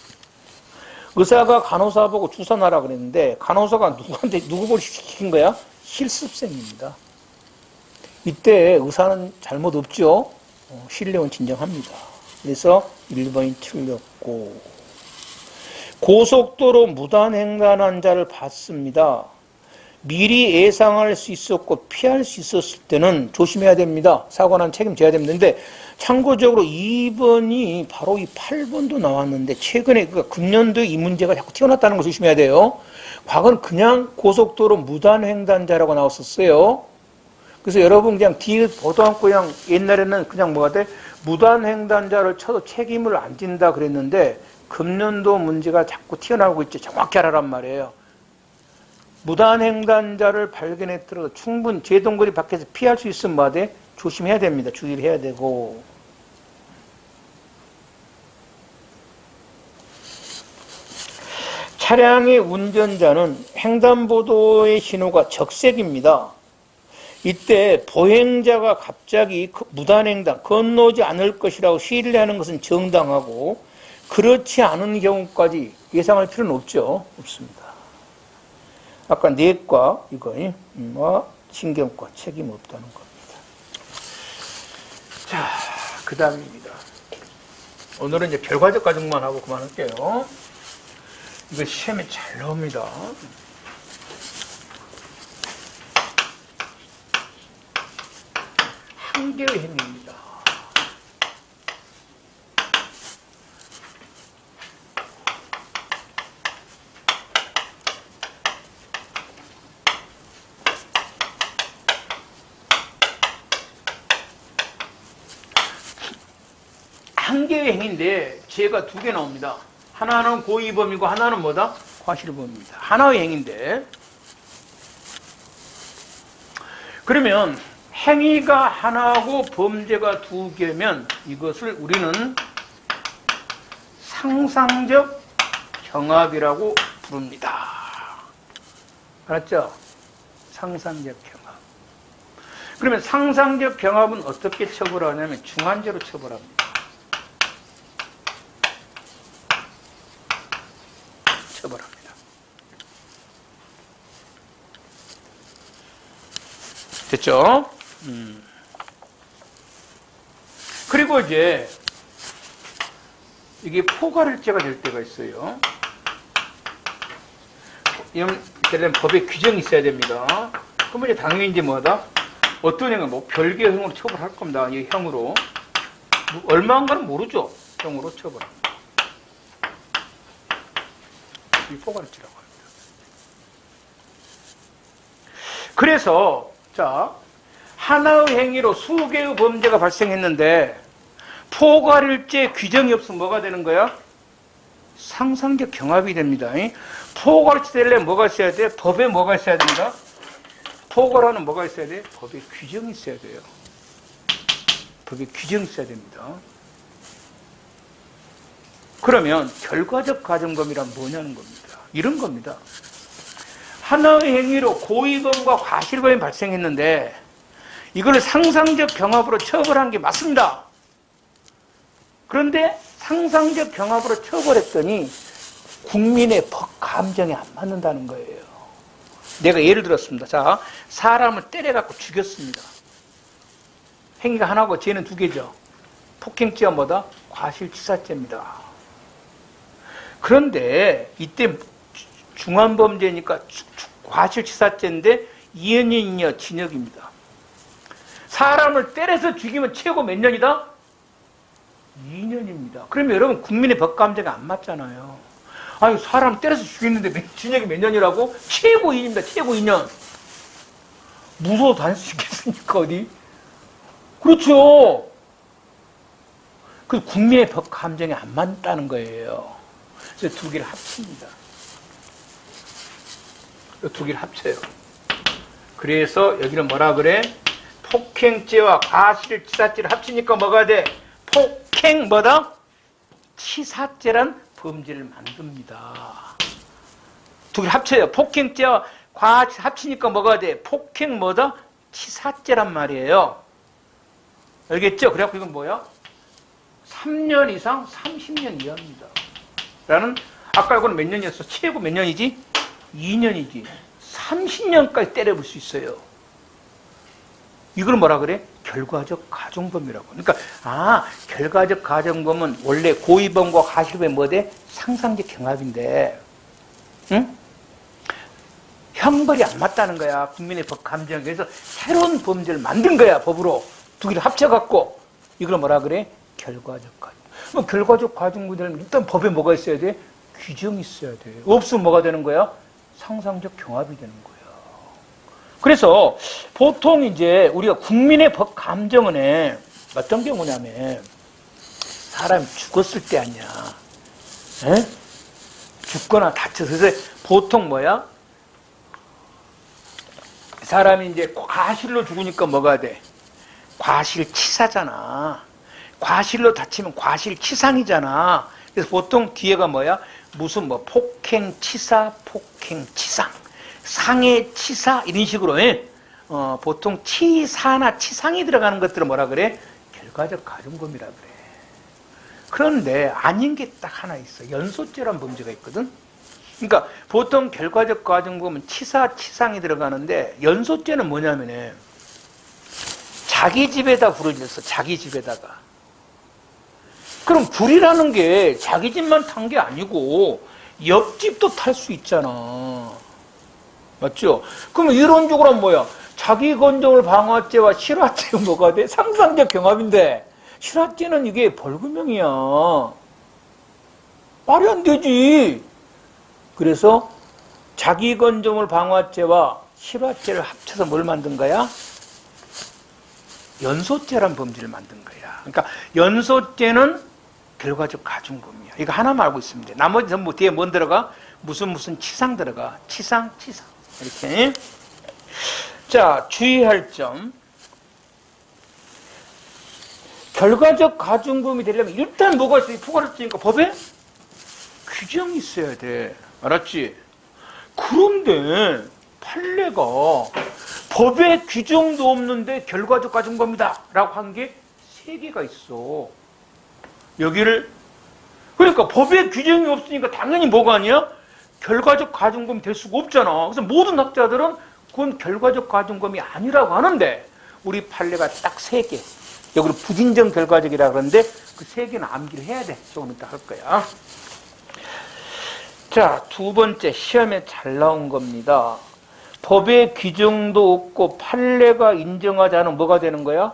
의사가 간호사 보고 주사 놔라 그랬는데 간호사가 누구 보고 시킨 거야? 실습생입니다. 이때 의사는 잘못 없죠. 신뢰는 진정합니다. 그래서 1번이 틀렸고, 고속도로 무단횡단한 자를 봤습니다. 미리 예상할 수 있었고 피할 수 있었을 때는 조심해야 됩니다. 사고 난 책임져야 됩니다. 참고적으로 2번이 바로 이 8번도 나왔는데 최근에 금년도에 이 문제가 자꾸 튀어났다는 걸 조심해야 돼요. 과거는 그냥 고속도로 무단횡단자라고 나왔었어요. 그래서 여러분 그냥 뒤에 보도 않고 그냥 옛날에는 그냥 뭐가 돼? 무단횡단자를 쳐도 책임을 안 진다 그랬는데 금년도 문제가 자꾸 튀어나오고 있죠. 정확히 알아란 말이에요. 무단횡단자를 발견했더라도 충분히 제동거리 밖에서 피할 수 있으면 뭐 돼? 조심해야 됩니다. 주의를 해야 되고. 차량의 운전자는 횡단보도의 신호가 적색입니다. 이때 보행자가 갑자기 무단횡단, 건너지 않을 것이라고 신뢰하는 것은 정당하고 그렇지 않은 경우까지 예상할 필요는 없죠. 없습니다. 아까 내과 이거 신경과 책임 없다는 겁니다. 자, 그 다음입니다. 오늘은 이제 결과적 가정만 하고 그만할게요. 이거 시험에 잘 나옵니다. 한 개의 행위입니다. 한 개의 행위인데 죄가 두 개 나옵니다. 하나는 고의범이고 하나는 뭐다? 과실범입니다. 하나의 행위인데, 그러면 행위가 하나고 범죄가 두 개면 이것을 우리는 상상적 경합이라고 부릅니다. 알았죠? 상상적 경합. 그러면 상상적 경합은 어떻게 처벌하냐면 중한죄로 처벌합니다. 처벌합니다. 됐죠? 그리고 이제 이게 포괄일죄가 될 때가 있어요. 이런 법에 규정이 있어야 됩니다. 그러면 이제 당연히 이제 뭐다? 어떤 형은 뭐 별개의 형으로 처벌할 겁니다. 이 형으로 얼마인가는 모르죠. 형으로 처벌합니다. 이 포괄일죄라고 합니다. 그래서 자, 하나의 행위로 수개의 범죄가 발생했는데 포괄일죄 규정이 없으면 뭐가 되는 거야? 상상적 경합이 됩니다. 포괄일죄 되려면 뭐가 있어야 돼? 법에 뭐가 있어야 된다? 포괄하는 뭐가 있어야 돼? 법에 규정이 있어야 돼요. 법에 규정이 있어야 됩니다. 그러면 결과적 가정범이란 뭐냐는 겁니다. 이런 겁니다. 하나의 행위로 고의범과 과실범이 발생했는데 이걸 상상적 경합으로 처벌한 게 맞습니다. 그런데 상상적 경합으로 처벌했더니 국민의 법 감정에 안 맞는다는 거예요. 내가 예를 들었습니다. 자, 사람을 때려갖고 죽였습니다. 행위가 하나고 죄는 두 개죠. 폭행죄와 뭐다? 과실치사죄입니다. 그런데 이때 중환범죄니까 과실치사죄인데 2년이냐 징역입니다. 사람을 때려서 죽이면 최고 몇 년이다? 2년입니다. 그러면 여러분 국민의 법감정이 안 맞잖아요. 아니 사람 때려서 죽였는데 징역이 몇 년이라고? 최고 2년입니다. 최고 2년. 무서워도 안 죽겠습니까 어디? 그렇죠. 그 국민의 법감정이 안 맞다는 거예요. 그래서 두 개를 합칩니다. 두 개를 합쳐요. 그래서 여기는 뭐라 그래? 폭행죄와 과실치사죄를 합치니까 뭐가 돼? 폭행 뭐다? 치사죄란 범죄를 만듭니다. 두 개를 합쳐요. 폭행죄와 과실 합치니까 뭐가 돼? 폭행 뭐다? 치사죄란 말이에요. 알겠죠? 그래갖고 이건 뭐야? 3년 이상 30년 이하입니다. 라는, 아까 이거는 몇 년이었어? 최고 몇 년이지? 2년이지. 30년까지 때려볼 수 있어요. 이걸 뭐라 그래? 결과적 가정범이라고. 그러니까 결과적 가정범은 원래 고의범과 과실범이 뭐대? 상상적 경합인데, 응? 형벌이 안 맞다는 거야. 국민의 법 감정. 그래서 새로운 범죄를 만든 거야. 법으로 두 개를 합쳐갖고. 이걸 뭐라 그래? 결과적 가정. 결과적 가정범은 일단 법에 뭐가 있어야 돼? 규정이 있어야 돼. 없으면 뭐가 되는 거야? 상상적 경합이 되는 거야. 그래서 보통 이제 우리가 국민의 법 감정원에 어떤 경우냐면 사람이 죽었을 때 아니야. 에? 죽거나 다쳐서. 그래서 보통 뭐야? 사람이 이제 과실로 죽으니까 뭐가 돼? 과실치사잖아. 과실로 다치면 과실치상이잖아. 그래서 보통 뒤에가 뭐야? 무슨 뭐 폭행치사, 폭행치상, 상해치사 이런 식으로 보통 치사나 치상이 들어가는 것들은 뭐라 그래? 결과적 가정범이라 그래. 그런데 아닌 게 딱 하나 있어. 연소죄란 범죄가 있거든. 그러니까 보통 결과적 가정범은 치사, 치상이 들어가는데 연소죄는 뭐냐면은 자기 집에다 불을 질렀어. 자기 집에다가. 그럼 불이라는 게 자기 집만 탄 게 아니고 옆집도 탈 수 있잖아. 맞죠? 그럼 이론적으로 하면 뭐야? 자기 건조물 방화죄와 실화죄가 뭐가 돼? 상상적 경합인데 실화죄는 이게 벌금형이야. 말이 안 되지. 그래서 자기 건조물 방화죄와 실화죄를 합쳐서 뭘 만든 거야? 연소죄란 범죄를 만든 거야. 그러니까 연소죄는 결과적 가중범이야. 이거 하나만 알고 있으면 돼. 나머지 전부 뒤에 뭔 들어가? 무슨 치상 들어가. 치상. 이렇게. 자, 주의할 점. 결과적 가중범이 되려면 일단 뭐가 있어? 포괄했으니까 법에 규정이 있어야 돼. 알았지? 그런데 판례가 법에 규정도 없는데 결과적 가중범이다 라고 한 게 3개가 있어. 여기를 그러니까 법에 규정이 없으니까 당연히 뭐가 아니야? 결과적 가중범이 될 수가 없잖아. 그래서 모든 학자들은 그건 결과적 가중범이 아니라고 하는데 우리 판례가 딱 3개. 여기를 부진정 결과적이라 그러는데 그 3개는 암기를 해야 돼. 조금 이따 할 거야. 자, 2번째 시험에 잘 나온 겁니다. 법에 규정도 없고 판례가 인정하지 않으면 뭐가 되는 거야?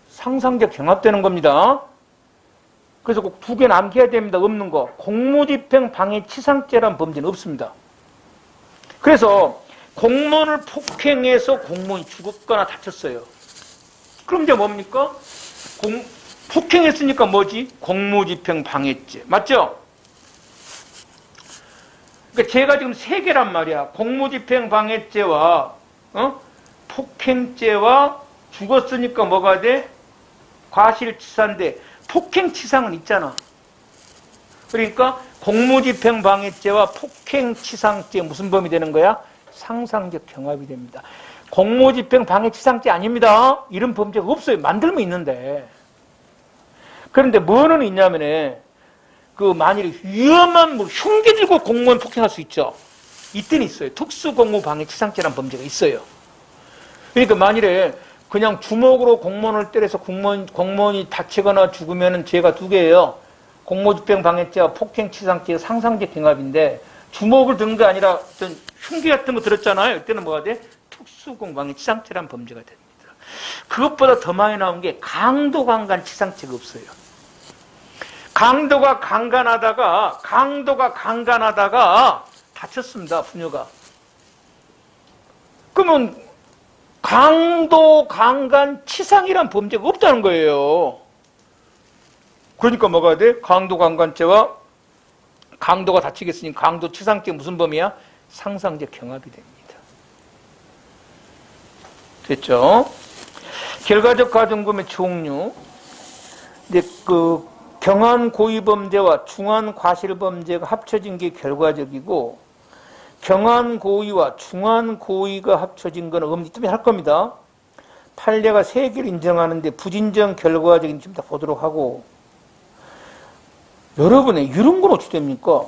상상적 경합되는 겁니다. 그래서 꼭 2개는 암기해야 됩니다. 없는 거. 공무집행 방해 치상죄란 범죄는 없습니다. 그래서 공무원을 폭행해서 공무원이 죽었거나 다쳤어요. 그럼 이제 뭡니까? 폭행했으니까 뭐지? 공무집행 방해죄. 맞죠? 그러니까 제가 지금 3개란 말이야. 공무집행 방해죄와 폭행죄와 죽었으니까 뭐가 돼? 과실치사인데 폭행치상은 있잖아. 그러니까 공무집행 방해죄와 폭행치상죄 무슨 범위 되는 거야? 상상적 경합이 됩니다. 공무집행 방해치상죄 아닙니다. 이런 범죄가 없어요. 만들면 있는데. 그런데 뭐는 있냐면은 그 만일 위험한 흉기 들고 공무원 폭행할 수 있죠. 이때는 있어요. 특수공무방해치상죄라는 범죄가 있어요. 그러니까 만일에 그냥 주먹으로 공무원을 때려서 공무원이 다치거나 죽으면 죄가 2개예요. 공무집행방해죄와 폭행치상죄 상상적 경합인데 주먹을 든 게 아니라 어떤 흉기 같은 거 들었잖아요. 이때는 뭐가 돼? 특수공무방해치상죄라는 범죄가 됩니다. 그것보다 더 많이 나온 게 강도강간치상죄가 없어요. 강도가 강간하다가 다쳤습니다. 부녀가. 그러면 강도 강간 치상이란 범죄가 없다는 거예요. 그러니까 뭐가 돼? 강도 강간죄와 강도가 다치겠으니 강도 치상죄 무슨 범위야? 상상적 경합이 됩니다. 됐죠? 결과적 가중범의 종류. 근데 그 경한 고의범죄와 중한 과실범죄가 합쳐진 게 결과적이고 경한 고의와 중한 고의가 합쳐진 거는 엄지쯤에 할 겁니다. 판례가 3개를 인정하는데 부진정 결과적인 좀 더 보도록 하고 여러분의 이런 건 어떻게 됩니까?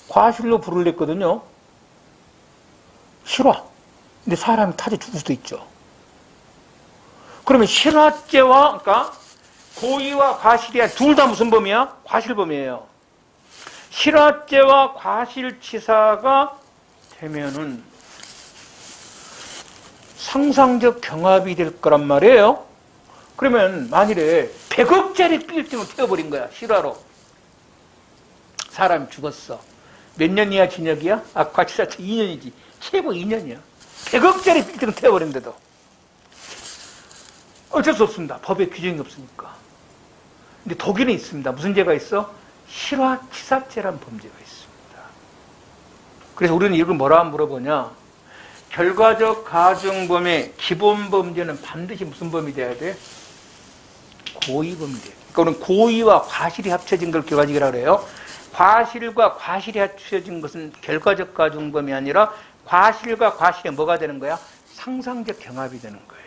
과실로 불을 냈거든요. 실화. 근데 사람이 타져 죽을 수도 있죠. 그러면 실화죄와 그러니까 고의와 과실이 둘 다 무슨 범위야? 과실범이에요. 실화죄와 과실치사가 되면은 상상적 경합이 될 거란 말이에요. 그러면 만일에 100억짜리 빌딩을 태워버린 거야. 실화로. 사람이 죽었어. 몇 년 이하 징역이야? 과실치사 2년이지. 최고 2년이야. 100억짜리 빌딩을 태워버린데도. 어쩔 수 없습니다. 법에 규정이 없으니까. 근데 독일은 있습니다. 무슨 죄가 있어? 실화치사죄라는 범죄가 있습니다. 그래서 우리는 이걸 뭐라 물어보냐? 결과적 가중범의 기본 범죄는 반드시 무슨 범위 돼야 돼? 고의범위 돼. 그러니까 우리는 고의와 과실이 합쳐진 걸 결과적이라고 그래요. 과실과 과실이 합쳐진 것은 결과적 가중범이 아니라 과실과 과실이 뭐가 되는 거야? 상상적 경합이 되는 거예요.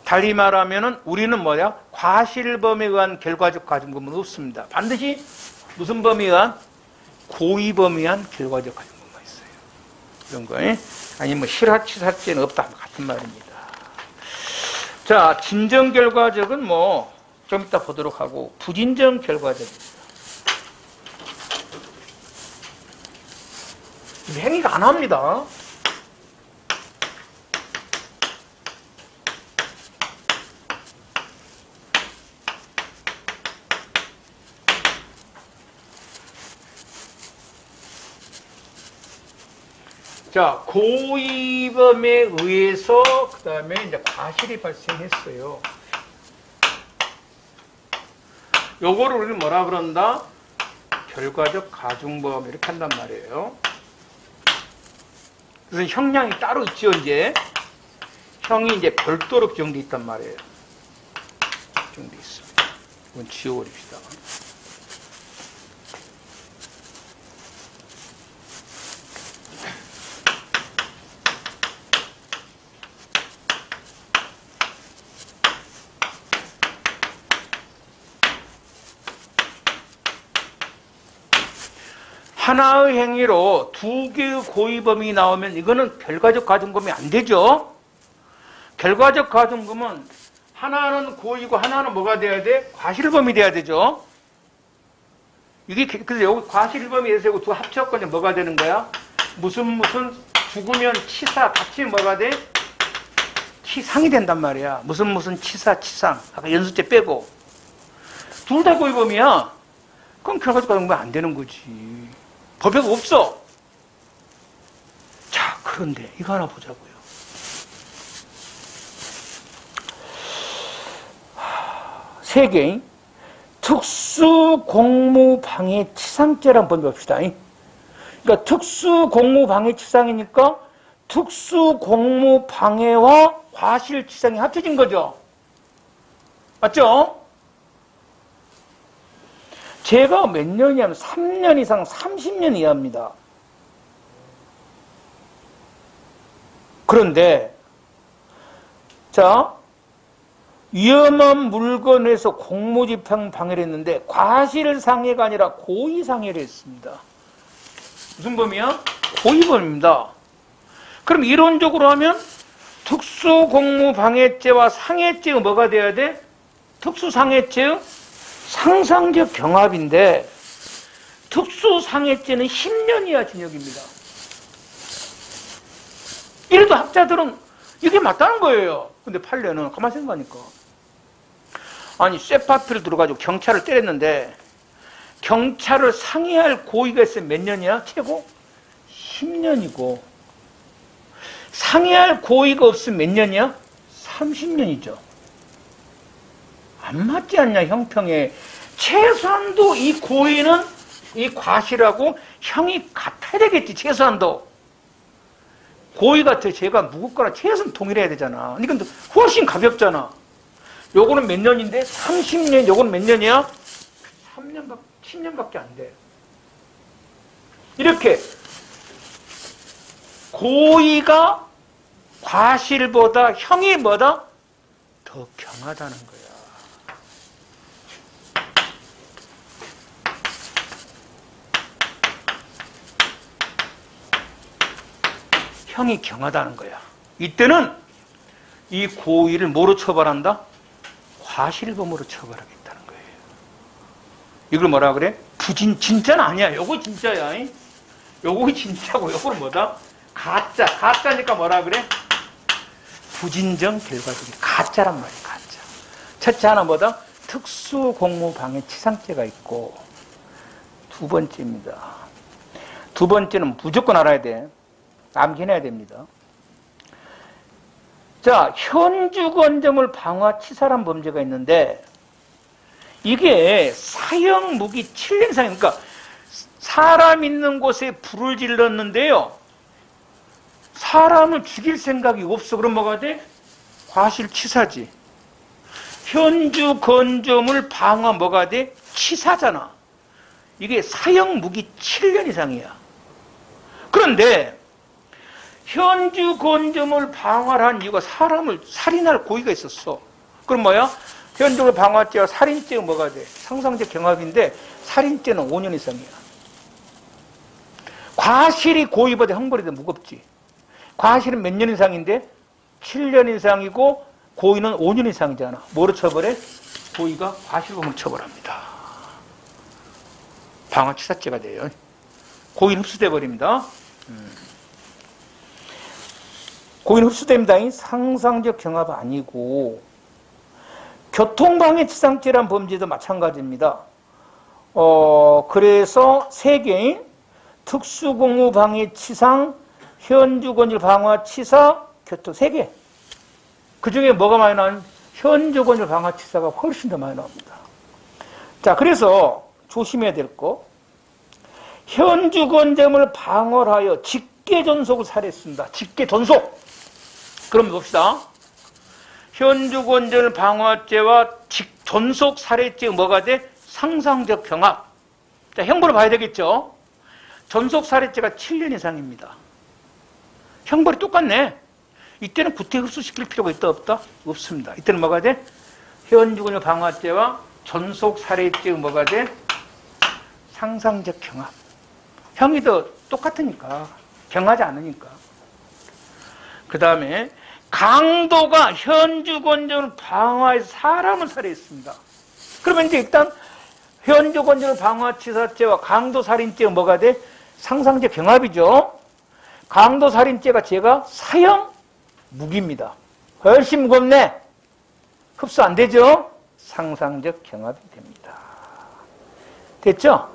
달리 말하면은 우리는 뭐야? 과실범에 의한 결과적 가중범은 없습니다. 반드시 무슨 범위에 의한? 고의범에 의한 결과적 가중범만 있어요. 이런 거. 아니 뭐 실화치사죄는 없다. 같은 말입니다. 자, 진정 결과적은 뭐 좀 이따 보도록 하고, 부진정 결과적입니다. 행위가 안 합니다. 자, 고의범에 의해서 그 다음에 이제 과실이 발생했어요. 요거를 우리는 뭐라 그런다? 결과적 가중범 이렇게 한단 말이에요. 그래서 형량이 따로 있죠, 이제. 형이 이제 별도로 규정되어 있단 말이에요. 규정되어 있습니다. 이건 지워버립시다. 하나의 행위로 두 개의 고의범이 나오면 이거는 결과적 가중범이 안 되죠. 결과적 가중범은 하나는 고의고 하나는 뭐가 돼야 돼? 과실범이 돼야 되죠. 이게 그래서 여기 과실범이 되고 두 합쳐갖고 뭐가 되는 거야? 무슨 죽으면 치사 같이 뭐가 돼? 치상이 된단 말이야. 무슨 치상. 아까 연수죄 빼고 둘 다 고의범이야. 그럼 결과적 가중범이 안 되는 거지. 법에가 없어. 자, 그런데 이거 하나 보자고요. 세 개. 특수공무방해치상죄란 번 봅시다. 그러니까 특수공무방해치상이니까 특수공무방해와 과실치상이 합쳐진 거죠. 맞죠? 제가 몇 년이냐면 3년 이상 30년 이하입니다. 그런데 자, 위험한 물건에서 공무집행 방해를 했는데 과실상해가 아니라 고의상해를 했습니다. 무슨 범이야? 고의범입니다. 그럼 이론적으로 하면 특수공무방해죄와 상해죄가 뭐가 돼야 돼? 특수상해죄의 상상적 경합인데 특수상해죄는 10년 이하 징역입니다. 이래도 학자들은 이게 맞다는 거예요. 근데 판례는 가만히 생각하니까 아니 쇠파피를 들어가지고 경찰을 때렸는데 경찰을 상해할 고의가 있으면 몇 년이야? 최고? 10년이고 상해할 고의가 없으면 몇 년이야? 30년이죠. 안 맞지 않냐 형평에. 최소한도 이 고의는 이 과실하고 형이 같아야 되겠지. 최소한도 고의 같아 죄가 무겁거나 최소한 동일해야 되잖아. 이건 훨씬 가볍잖아. 요거는 몇 년인데 30년. 요거는 몇 년이야? 3년 10년밖에 안 돼. 이렇게 고의가 과실보다 형이 뭐다? 더 경하다는 거야. 형이 경하다는 거야. 이때는 이 고의를 뭐로 처벌한다? 과실범으로 처벌하겠다는 거예요. 이걸 뭐라 그래? 진짜는 아니야. 요거 진짜야. 요거 진짜고 요거는 뭐다? 가짜. 가짜니까 뭐라 그래? 부진정 결과적이 가짜란 말이야. 가짜. 첫째 하나 뭐다? 특수공무방해치상죄가 있고 두 번째입니다. 두 번째는 무조건 알아야 돼. 암기해야 됩니다. 자, 현주건조물 방화치사란 범죄가 있는데 이게 사형 무기 7년 이상. 그러니까 사람 있는 곳에 불을 질렀는데요. 사람을 죽일 생각이 없어. 그럼 뭐가 돼? 과실치사지. 현주건조물 방화 뭐가 돼? 치사잖아. 이게 사형 무기 7년 이상이야. 그런데 현주건조물 방화를 한 이유가 사람을 살인할 고의가 있었어. 그럼 뭐야? 현주건조물 방화죄와 살인죄가 뭐가 돼? 상상적 경합인데 살인죄는 5년 이상이야. 과실이 고의보다 형벌이 더 무겁지. 과실은 몇 년 이상인데? 7년 이상이고 고의는 5년 이상이잖아. 뭐로 처벌해? 고의가 과실범으로 처벌합니다. 방화치사죄가 돼요. 고의는 흡수돼 버립니다. 고의는 흡수됩니다. 상상적 경합 아니고 교통방해치상죄란 범죄도 마찬가지입니다. 그래서 세 개인 특수공무방해치상, 현주권일 방화치사, 교통 세 개. 그 중에 뭐가 많이 나오는? 현주권일 방화치사가 훨씬 더 많이 나옵니다. 자, 그래서 조심해야 될 거. 현주권점을 방어하여 직계전속을 살해했습니다. 직계전속. 그럼 봅시다. 현주권절 방화죄와 전속 살해죄 뭐가 돼? 상상적 경합. 자, 형벌을 봐야 되겠죠? 전속 살해죄가 7년 이상입니다. 형벌이 똑같네. 이때는 구태 흡수시킬 필요가 있다 없다? 없습니다. 이때는 뭐가 돼? 현주권절 방화죄와 전속 살해죄 뭐가 돼? 상상적 경합. 형이 더 똑같으니까. 경하지 않으니까. 그 다음에 강도가 현주권전을 방화해서 사람을 살해했습니다. 그러면 이제 일단 현주권전을 방화치사죄와 강도살인죄가 뭐가 돼? 상상적 경합이죠. 강도살인죄가 죄가 사형 무기입니다. 훨씬 무겁네. 흡수 안 되죠? 상상적 경합이 됩니다. 됐죠?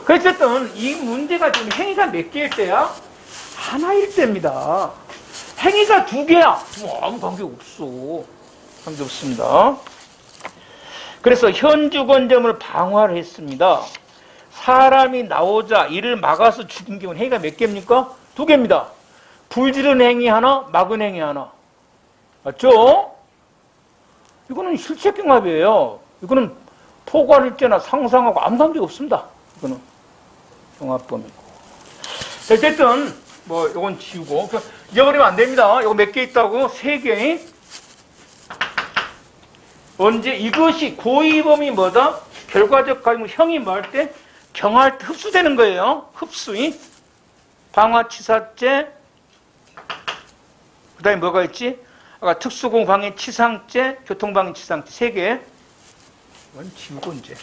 어쨌든 이 문제가 지금 행위가 몇 개일 때야? 하나일 때입니다. 행위가 두 개야. 아무 관계없어. 관계없습니다. 그래서 현주권점을 방화를 했습니다. 사람이 나오자 이를 막아서 죽인 경우는 행위가 몇 개입니까? 두 개입니다. 불지른 행위 하나, 막은 행위 하나. 맞죠? 이거는 실체경합이에요. 이거는 포괄일죄나 상상하고 아무 관계 없습니다. 이거는 경합범이고. 어쨌든 뭐 이건 지우고 잊어버리면 안 됩니다. 이거 몇 개 있다고? 3개. 언제 이것이 고의범이 뭐다? 결과적 가중 형이 뭐 할 때? 경할 때 흡수되는 거예요. 흡수이. 방화치사죄. 그 다음에 뭐가 있지? 아까 특수공방해치상죄, 교통방해치상죄 3개. 이건 지우고 이제.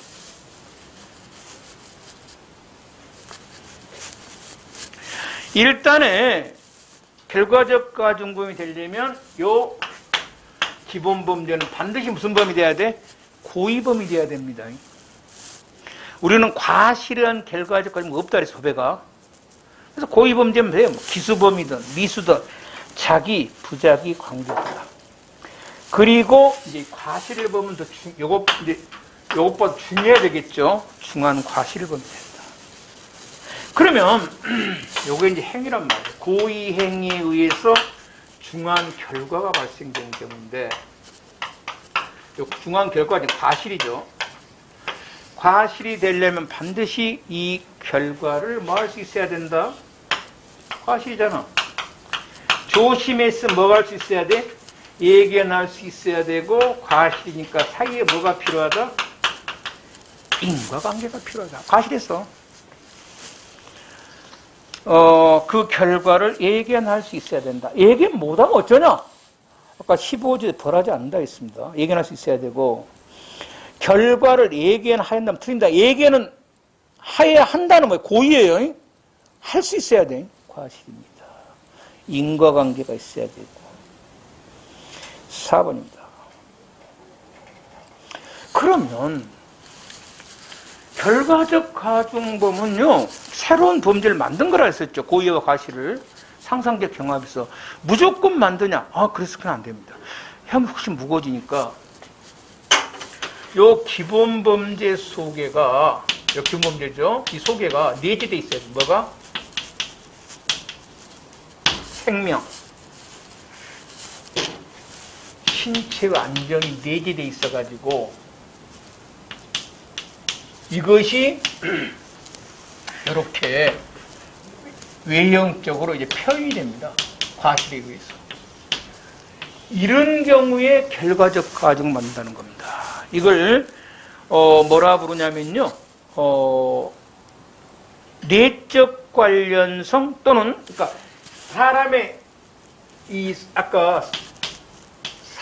일단은 결과적 가중범이 되려면 요 기본 범죄는 반드시 무슨 범이 돼야 돼? 고의범이 돼야 됩니다. 우리는 과실한 결과적 가중범 없다 그래서 법에가. 그래서 고의범죄면 돼요. 기수범이든 미수든 자기, 부자기 관계없다. 그리고 이제 과실을 보면 더 요것보다 중요해야 되겠죠. 중한 과실을 보면 된다. 그러면 요게 이제 행위란 말이에요. 고의 행위에 의해서 중한 결과가 발생되는 경우인데, 요 중한 결과는 과실이죠. 과실이 되려면 반드시 이 결과를 뭐 할 수 있어야 된다? 과실이잖아. 조심해서 뭐 할 수 있어야 돼? 예견할 수 있어야 되고, 과실이니까 사이에 뭐가 필요하다? 인과관계가 필요하다. 과실했어. 그 결과를 예견할 수 있어야 된다. 예견 못하면 어쩌냐? 아까 15조에 벌하지 않는다 했습니다. 예견할 수 있어야 되고, 결과를 예견하였다면 틀린다. 예견은 하여야 한다는 거예요. 고의예요. 할 수 있어야 돼. 과실입니다. 인과관계가 있어야 되고. 4번입니다. 그러면 결과적 가중범은요, 새로운 범죄를 만든 거라 했었죠. 고의와 과실을. 상상적 경합에서. 무조건 만드냐? 그래서 그건 안 됩니다. 형이 훨씬 무거워지니까, 요 기본 범죄 소개가, 요 기본 범죄죠. 이 소개가 내재돼 있어야 돼. 뭐가? 생명, 신체의 안정이 내재돼 있어가지고, 이것이 이렇게 외형적으로 이제 표현이 됩니다. 과실에 의해서. 이런 경우에 결과적 가중을 만든다는 겁니다. 이걸 뭐라 부르냐면요, 내적 관련성 또는, 그러니까 사람의 이 아까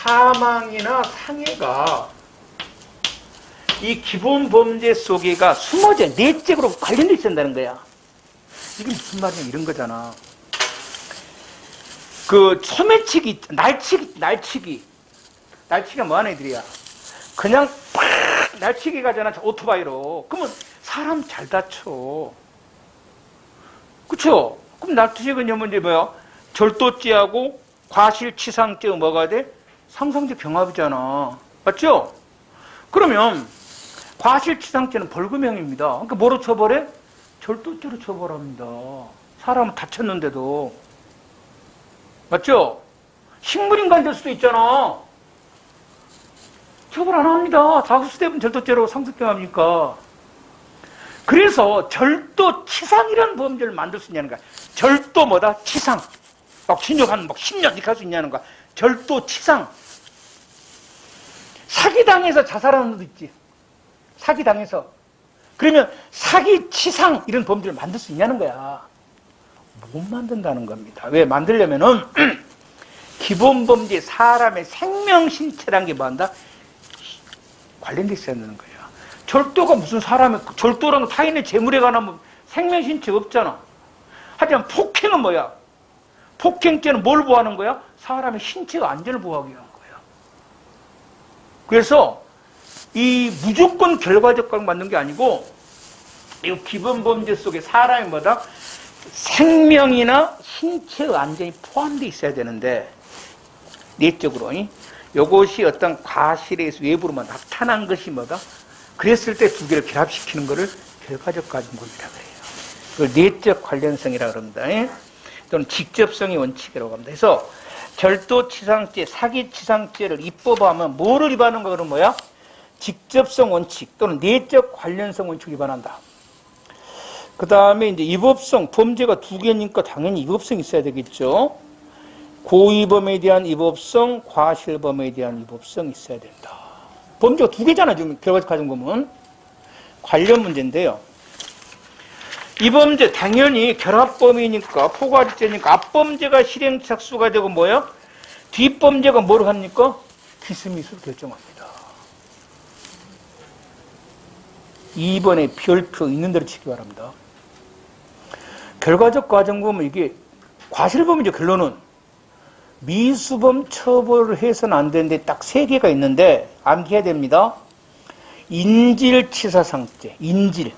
사망이나 상해가 이 기본 범죄 속에가 숨어져 내적으로 관련돼 있다는 거야. 이게 무슨 말이냐 이런 거잖아. 그 소매치기, 날치기가 뭐하는 애들이야? 그냥 팍 날치기 가잖아 오토바이로. 그러면 사람 잘 다쳐. 그쵸? 그럼 날치기는 이제 뭐야? 절도죄하고 과실치상죄 뭐가 돼? 상상적 병합이잖아. 맞죠? 그러면 과실치상죄는 벌금형입니다. 그러니까 뭐로 처벌해? 절도죄로 처벌합니다. 사람은 다쳤는데도. 맞죠? 식물인간 될 수도 있잖아. 처벌 안 합니다. 다수대부분 절도죄로 상습병합니까? 그래서 절도치상이라는 범죄를 만들 수 있냐는 거야. 절도 뭐다? 치상. 막 신욕 한 10년 이렇게 할 수 있냐는 거야. 절도치상. 사기당해서 자살하는 놈도 있지. 사기당해서. 그러면 사기치상 이런 범죄를 만들 수 있냐는 거야. 못 만든다는 겁니다. 왜? 만들려면은 기본 범죄 사람의 생명신체라는 게 뭐한다? 관련돼 있어야 되는 거예요. 절도가 무슨 사람의, 절도랑 타인의 재물에 관한 생명신체 없잖아. 하지만 폭행은 뭐야? 폭행죄는 뭘 보호하는 거야? 사람의 신체와 안전을 보호하기 위한 거야. 그래서 이 무조건 결과적 각 맞는 게 아니고 이 기본 범죄 속에 사람이 뭐다? 생명이나 신체의 안전이 포함되어 있어야 되는데 내적으로 이것이 어떤 과실에 의해서 외부로만 나타난 것이 뭐다? 그랬을 때 두 개를 결합시키는 것을 결과적 가중범이라고 해요. 그걸 내적 관련성이라고 합니다. 또는 직접성의 원칙이라고 합니다. 그래서 절도치상죄, 사기치상죄를 입법하면 뭐를 위반하는가 그러면 뭐야? 직접성 원칙 또는 내적 관련성 원칙을 위반한다. 그 다음에 이제 위법성, 범죄가 두 개니까 당연히 위법성이 있어야 되겠죠. 고의범에 대한 위법성, 과실범에 대한 위법성이 있어야 된다. 범죄가 두 개잖아, 지금 결과적 가중범은. 관련 문제인데요. 이 범죄 당연히 결합범이니까 포괄죄니까 앞범죄가 실행 착수가 되고 뭐예요? 뒷범죄가 뭘 합니까? 기스미스로 결정합니다. 2번에 별표 있는 대로 치기 바랍니다. 결과적 가중범은 이게 과실범이죠. 결론은 미수범 처벌을 해서는 안 되는데 딱 세 개가 있는데 암기해야 됩니다. 인질치사상죄, 인질.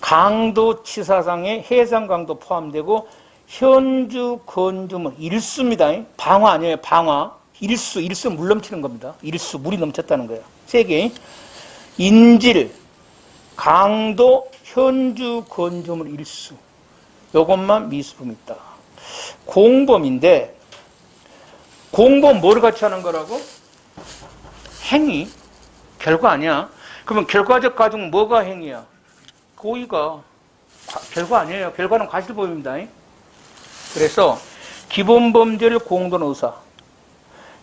강도치사상에 해상강도 포함되고 현주, 건주물, 일수입니다. 방화 아니에요. 방화. 일수 물 넘치는 겁니다. 일수, 물이 넘쳤다는 거예요. 세 개. 인질, 강도, 현주, 건주물, 일수. 요것만 미수범이 있다. 공범인데 공범 뭐를 같이 하는 거라고? 행위. 결과 아니야. 그러면 결과적 가중 뭐가 행위야? 고의가. 결과 아니에요. 결과는 과실범입니다. 그래서 기본범죄를 공동한 의사.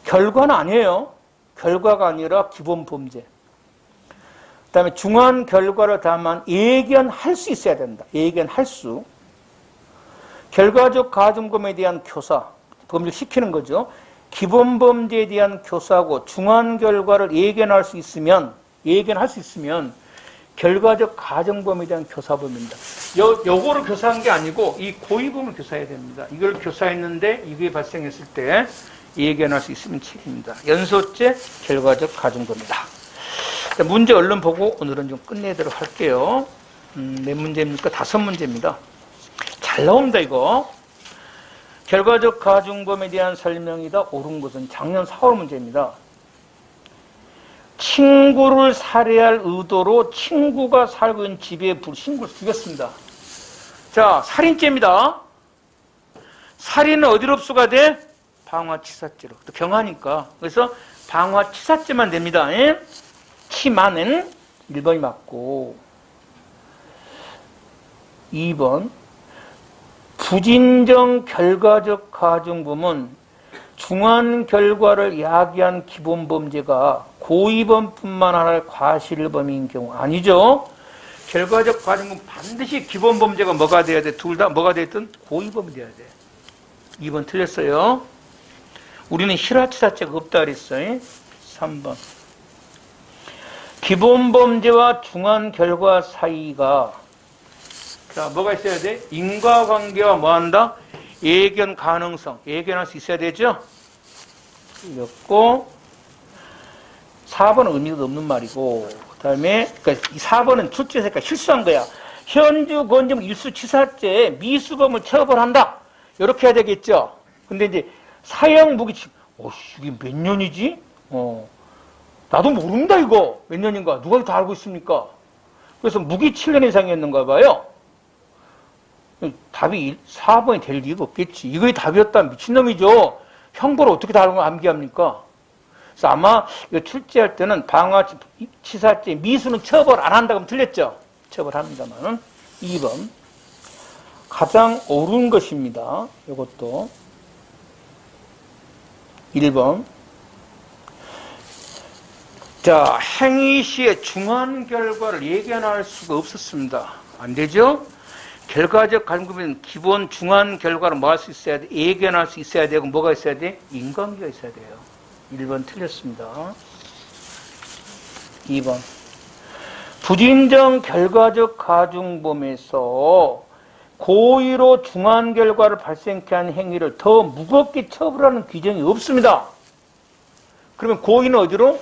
결과는 아니에요. 결과가 아니라 기본범죄. 그 다음에 중한 결과를 다만 예견할 수 있어야 된다. 예견할 수. 결과적 가중범에 대한 교사. 범죄를 시키는 거죠. 기본범죄에 대한 교사고 중한 결과를 예견할 수 있으면 결과적 가중범에 대한 교사범입니다. 요거를 교사한 게 아니고 이 고의범을 교사해야 됩니다. 이걸 교사했는데 이게 발생했을 때 예견할 수 있으면 책임입니다. 연소죄 결과적 가중범이다. 문제 얼른 보고 오늘은 좀 끝내도록 할게요. 몇 문제입니까? 5문제입니다. 잘 나옵니다, 이거. 결과적 가중범에 대한 설명이다. 옳은 것은 작년 4월 문제입니다. 친구를 살해할 의도로 친구가 살고 있는 집에 친구를 죽였습니다. 자, 살인죄입니다. 살인은 어디로 흡수가 돼? 방화치사죄로. 또 경하니까. 그래서 방화치사죄만 됩니다. 치만은 1번이 맞고 2번 부진정 결과적 가중범은 중한 결과를 야기한 기본범죄가 고의범뿐만 아니라 과실범인 경우 아니죠. 결과적 가중범 반드시 기본범죄가 뭐가 돼야 돼? 둘 다 뭐가 됐든 고의범이 돼야 돼. 2번 틀렸어요. 우리는 실화치사죄가 없다 그랬어요. 3번. 기본범죄와 중한 결과 사이가, 자, 뭐가 있어야 돼? 인과관계와 뭐한다? 예견 가능성. 예견할 수 있어야 되죠? 이었고, 4번은 의미가 없는 말이고, 그 다음에, 그러니까 4번은 출제세가 실수한 거야. 현주 건정 일수치사죄 미수범을 처벌한다. 이렇게 해야 되겠죠? 근데 이제 사형 무기, 이게 몇 년이지? 나도 모른다, 이거. 몇 년인가? 누가 다 알고 있습니까? 그래서 무기 7년 이상이었는가 봐요. 답이 4번이 될 리가 없겠지. 이거의 답이었다면 미친놈이죠. 형벌을 어떻게 다른 걸 암기합니까? 그래서 아마 이거 출제할 때는 방화치사죄 미수는 처벌 안 한다고 하면 틀렸죠. 처벌합니다만. 2번. 가장 옳은 것입니다. 이것도. 1번. 자, 행위 시의 중한 결과를 예견할 수가 없었습니다. 안 되죠? 결과적 가중법은 기본 중한 결과를 뭐 할 수 있어야 돼? 예견할 수 있어야 되고, 뭐가 있어야 돼? 인과관계가 있어야 돼요. 1번 틀렸습니다. 2번. 부진정 결과적 가중범에서 고의로 중한 결과를 발생케 한 행위를 더 무겁게 처벌하는 규정이 없습니다. 그러면 고의는 어디로?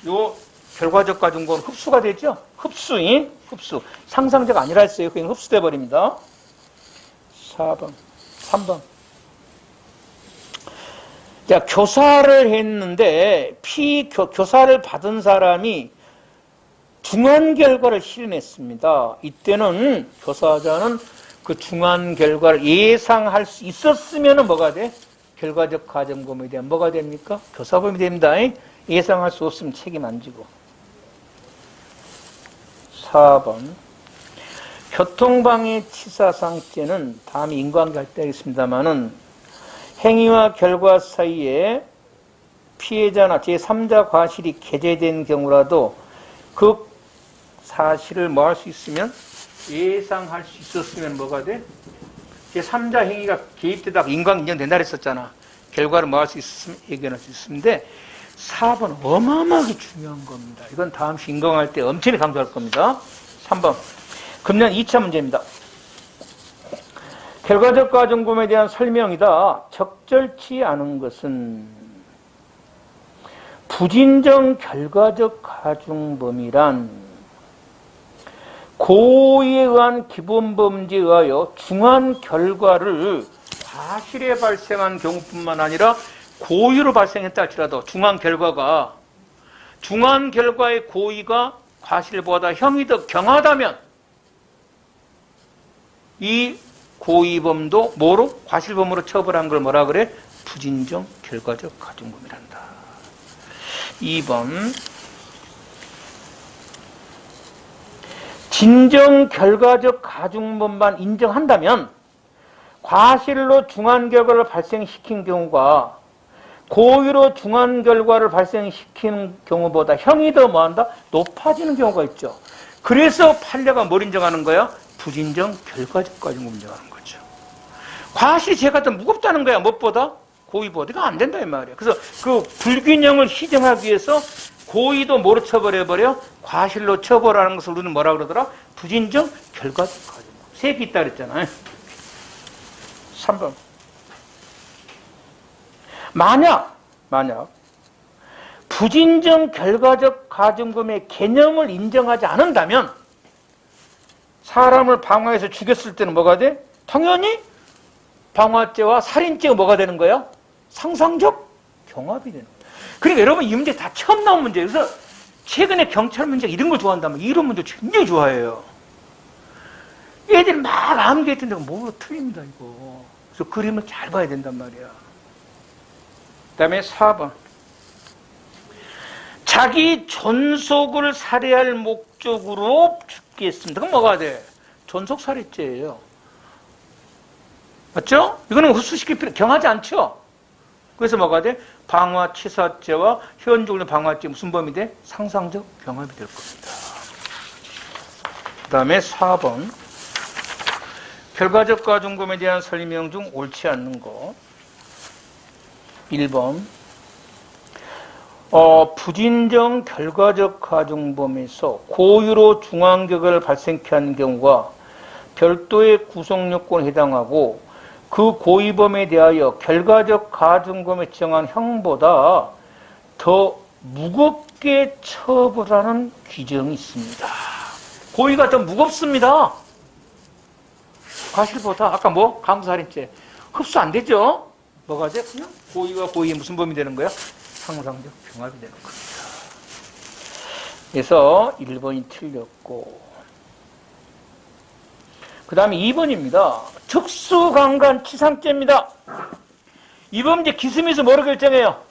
요 결과적 가중범은 흡수가 되죠? 흡수. 상상자가 아니라 했어요. 그냥 흡수돼 버립니다. 4번. 3번. 자, 교사를 했는데 교사를 받은 사람이 중한 결과를 실현했습니다. 이때는 교사자는 그 중한 결과를 예상할 수 있었으면 뭐가 돼? 결과적 가중범에 대한 뭐가 됩니까? 교사범이 됩니다. 예상할 수 없으면 책임 안 지고. 4번. 교통방해 치사상죄는 다음에 인과관계 할 때 하겠습니다만은 행위와 결과 사이에 피해자나 제3자 과실이 개재된 경우라도 그 사실을 뭐 할 수 있으면 예상할 수 있었으면 뭐가 돼? 제3자 행위가 개입되다가 인과관계 인정된다 그랬었잖아. 결과를 뭐 할 수 있으면 예견할 수 있었는데 4번 어마어마하게 중요한 겁니다. 이건 다음 시 인과할 때 엄청나게 강조할 겁니다. 3번. 금년 2차 문제입니다. 결과적 가중범에 대한 설명이다. 적절치 않은 것은 부진정 결과적 가중범이란 고의에 의한 기본범죄에 의하여 중한 결과를 과실에 발생한 경우뿐만 아니라 고의로 발생했다 할지라도 중한 결과의 고의가 과실보다 형이 더 경하다면 이 고의범도 뭐로? 과실범으로 처벌한 걸 뭐라 그래? 부진정 결과적 가중범이란다. 2번. 진정 결과적 가중범만 인정한다면 과실로 중한 결과를 발생시킨 경우가 고의로 중한 결과를 발생시키는 경우보다 형이 더 뭐한다? 높아지는 경우가 있죠. 그래서 판례가 뭘 인정하는 거야? 부진정 결과적 가중범 인정하는 거죠. 과실이 죄가 더 무겁다는 거야. 무엇보다? 고의보다. 이거 안 된다 이 말이야. 그래서 그 불균형을 시정하기 위해서 고의도 뭐로 처벌해버려? 과실로 처벌하는 것을 우리는 뭐라 그러더라? 부진정 결과적 가중범. 세 개 있다 그랬잖아요. 3번. 만약 부진정 결과적 가중범의 개념을 인정하지 않는다면 사람을 방화해서 죽였을 때는 뭐가 돼? 당연히 방화죄와 살인죄가 뭐가 되는 거야? 상상적 경합이 되는 거야. 그러니까 여러분 이 문제 다 처음 나온 문제예요. 그래서 최근에 경찰 문제가 이런 걸 좋아한다면 이런 문제 굉장히 좋아해요. 얘들이 막 암기했던 데가 뭐로 틀립니다 이거. 그래서 그림을 잘 봐야 된단 말이야. 그 다음에 4번. 자기 존속을 살해할 목적으로 죽겠습니다. 그럼 뭐가 돼? 존속살해죄예요. 맞죠? 이거는 흡수시킬 필요 경하지 않죠? 그래서 뭐가 돼? 방화치사죄와 현존의 방화죄 무슨 범위 돼? 상상적 경합이 될 겁니다. 그 다음에 4번. 결과적 가중범에 대한 설명 중 옳지 않는 거. 1번. 부진정 결과적 가중범에서 고의로 중앙격을 발생케 한 경우가 별도의 구속요건에 해당하고 그 고의범에 대하여 결과적 가중범에 정한 형보다 더 무겁게 처벌하는 규정이 있습니다. 고의가 더 무겁습니다. 과실보다 아까 뭐 강도살인죄 흡수 안 되죠? 뭐가 돼? 그냥 고의와 고의의 무슨 범이 되는 거야? 상상적 병합이 되는 겁니다. 그래서 1번이 틀렸고 그 다음에 2번입니다. 특수강간치상죄입니다. 이 범죄 기수미수 뭐로 결정해요?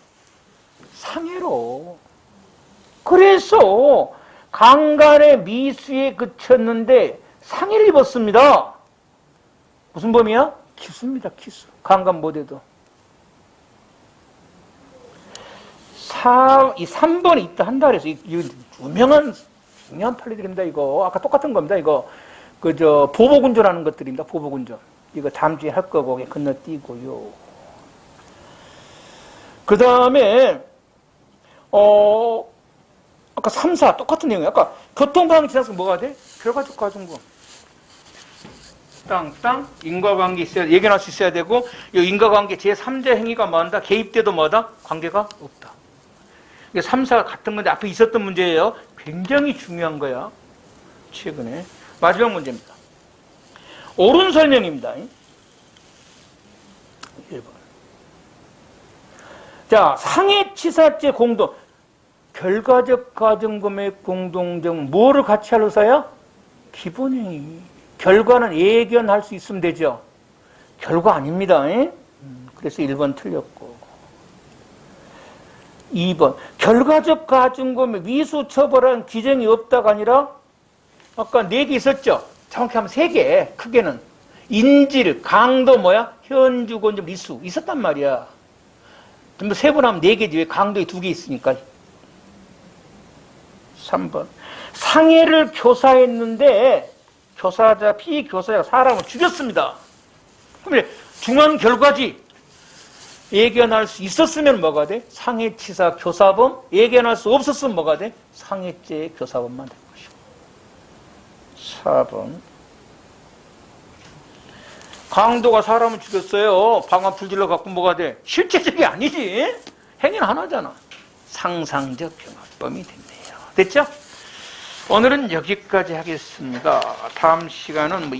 상해로. 그래서 강간의 미수에 그쳤는데 상해를 입었습니다. 무슨 범이야? 기수입니다. 기수. 강간 못해도. 이 3번에 있다 한다 그래서 이거 유명한 판례들입니다. 이거 아까 똑같은 겁니다. 이거 보복운전하는 것들입니다. 보복운전. 이거 다음 주에 할 거고 건너뛰고요. 그 다음에 아까 3, 4 똑같은 내용이에요. 아까 교통방해 지나서 뭐가 돼? 결과적 가중범. 땅 인과관계 있어야 예견할 수 있어야 되고 이 인과관계 제3자 행위가 뭐한다? 개입돼도 뭐다? 관계가 없다. 이게 3, 4가 같은 건데 앞에 있었던 문제예요. 굉장히 중요한 거야. 최근에. 마지막 문제입니다. 옳은 설명입니다. 1번. 자, 상해치사죄 공동. 결과적 가중범의 공동정 뭐를 같이 할 의사야? 기본행위. 결과는 예견할 수 있으면 되죠. 결과 아닙니다. 그래서 1번 틀렸고 2번 결과적 가중범의 위수 처벌한 규정이 없다가 아니라 아까 4개 있었죠. 정확히 하면 3개. 크게는 인질, 강도 뭐야? 현주, 건조, 미수 있었단 말이야. 근데 세분하면 4개지 왜 강도에 2개 있으니까. 3번 상해를 교사했는데 교사자, 피교사자가 사람을 죽였습니다. 그럼 중한 결과지. 예견할 수 있었으면 뭐가 돼? 상해치사 교사범. 예견할 수 없었으면 뭐가 돼? 상해죄 교사범만 될 것이고. 4번 강도가 사람을 죽였어요. 방아 불질러 갖고 뭐가 돼? 실제적이 아니지. 행위는 하나잖아. 상상적 병합범이 됐네요. 됐죠? 오늘은 여기까지 하겠습니다. 다음 시간은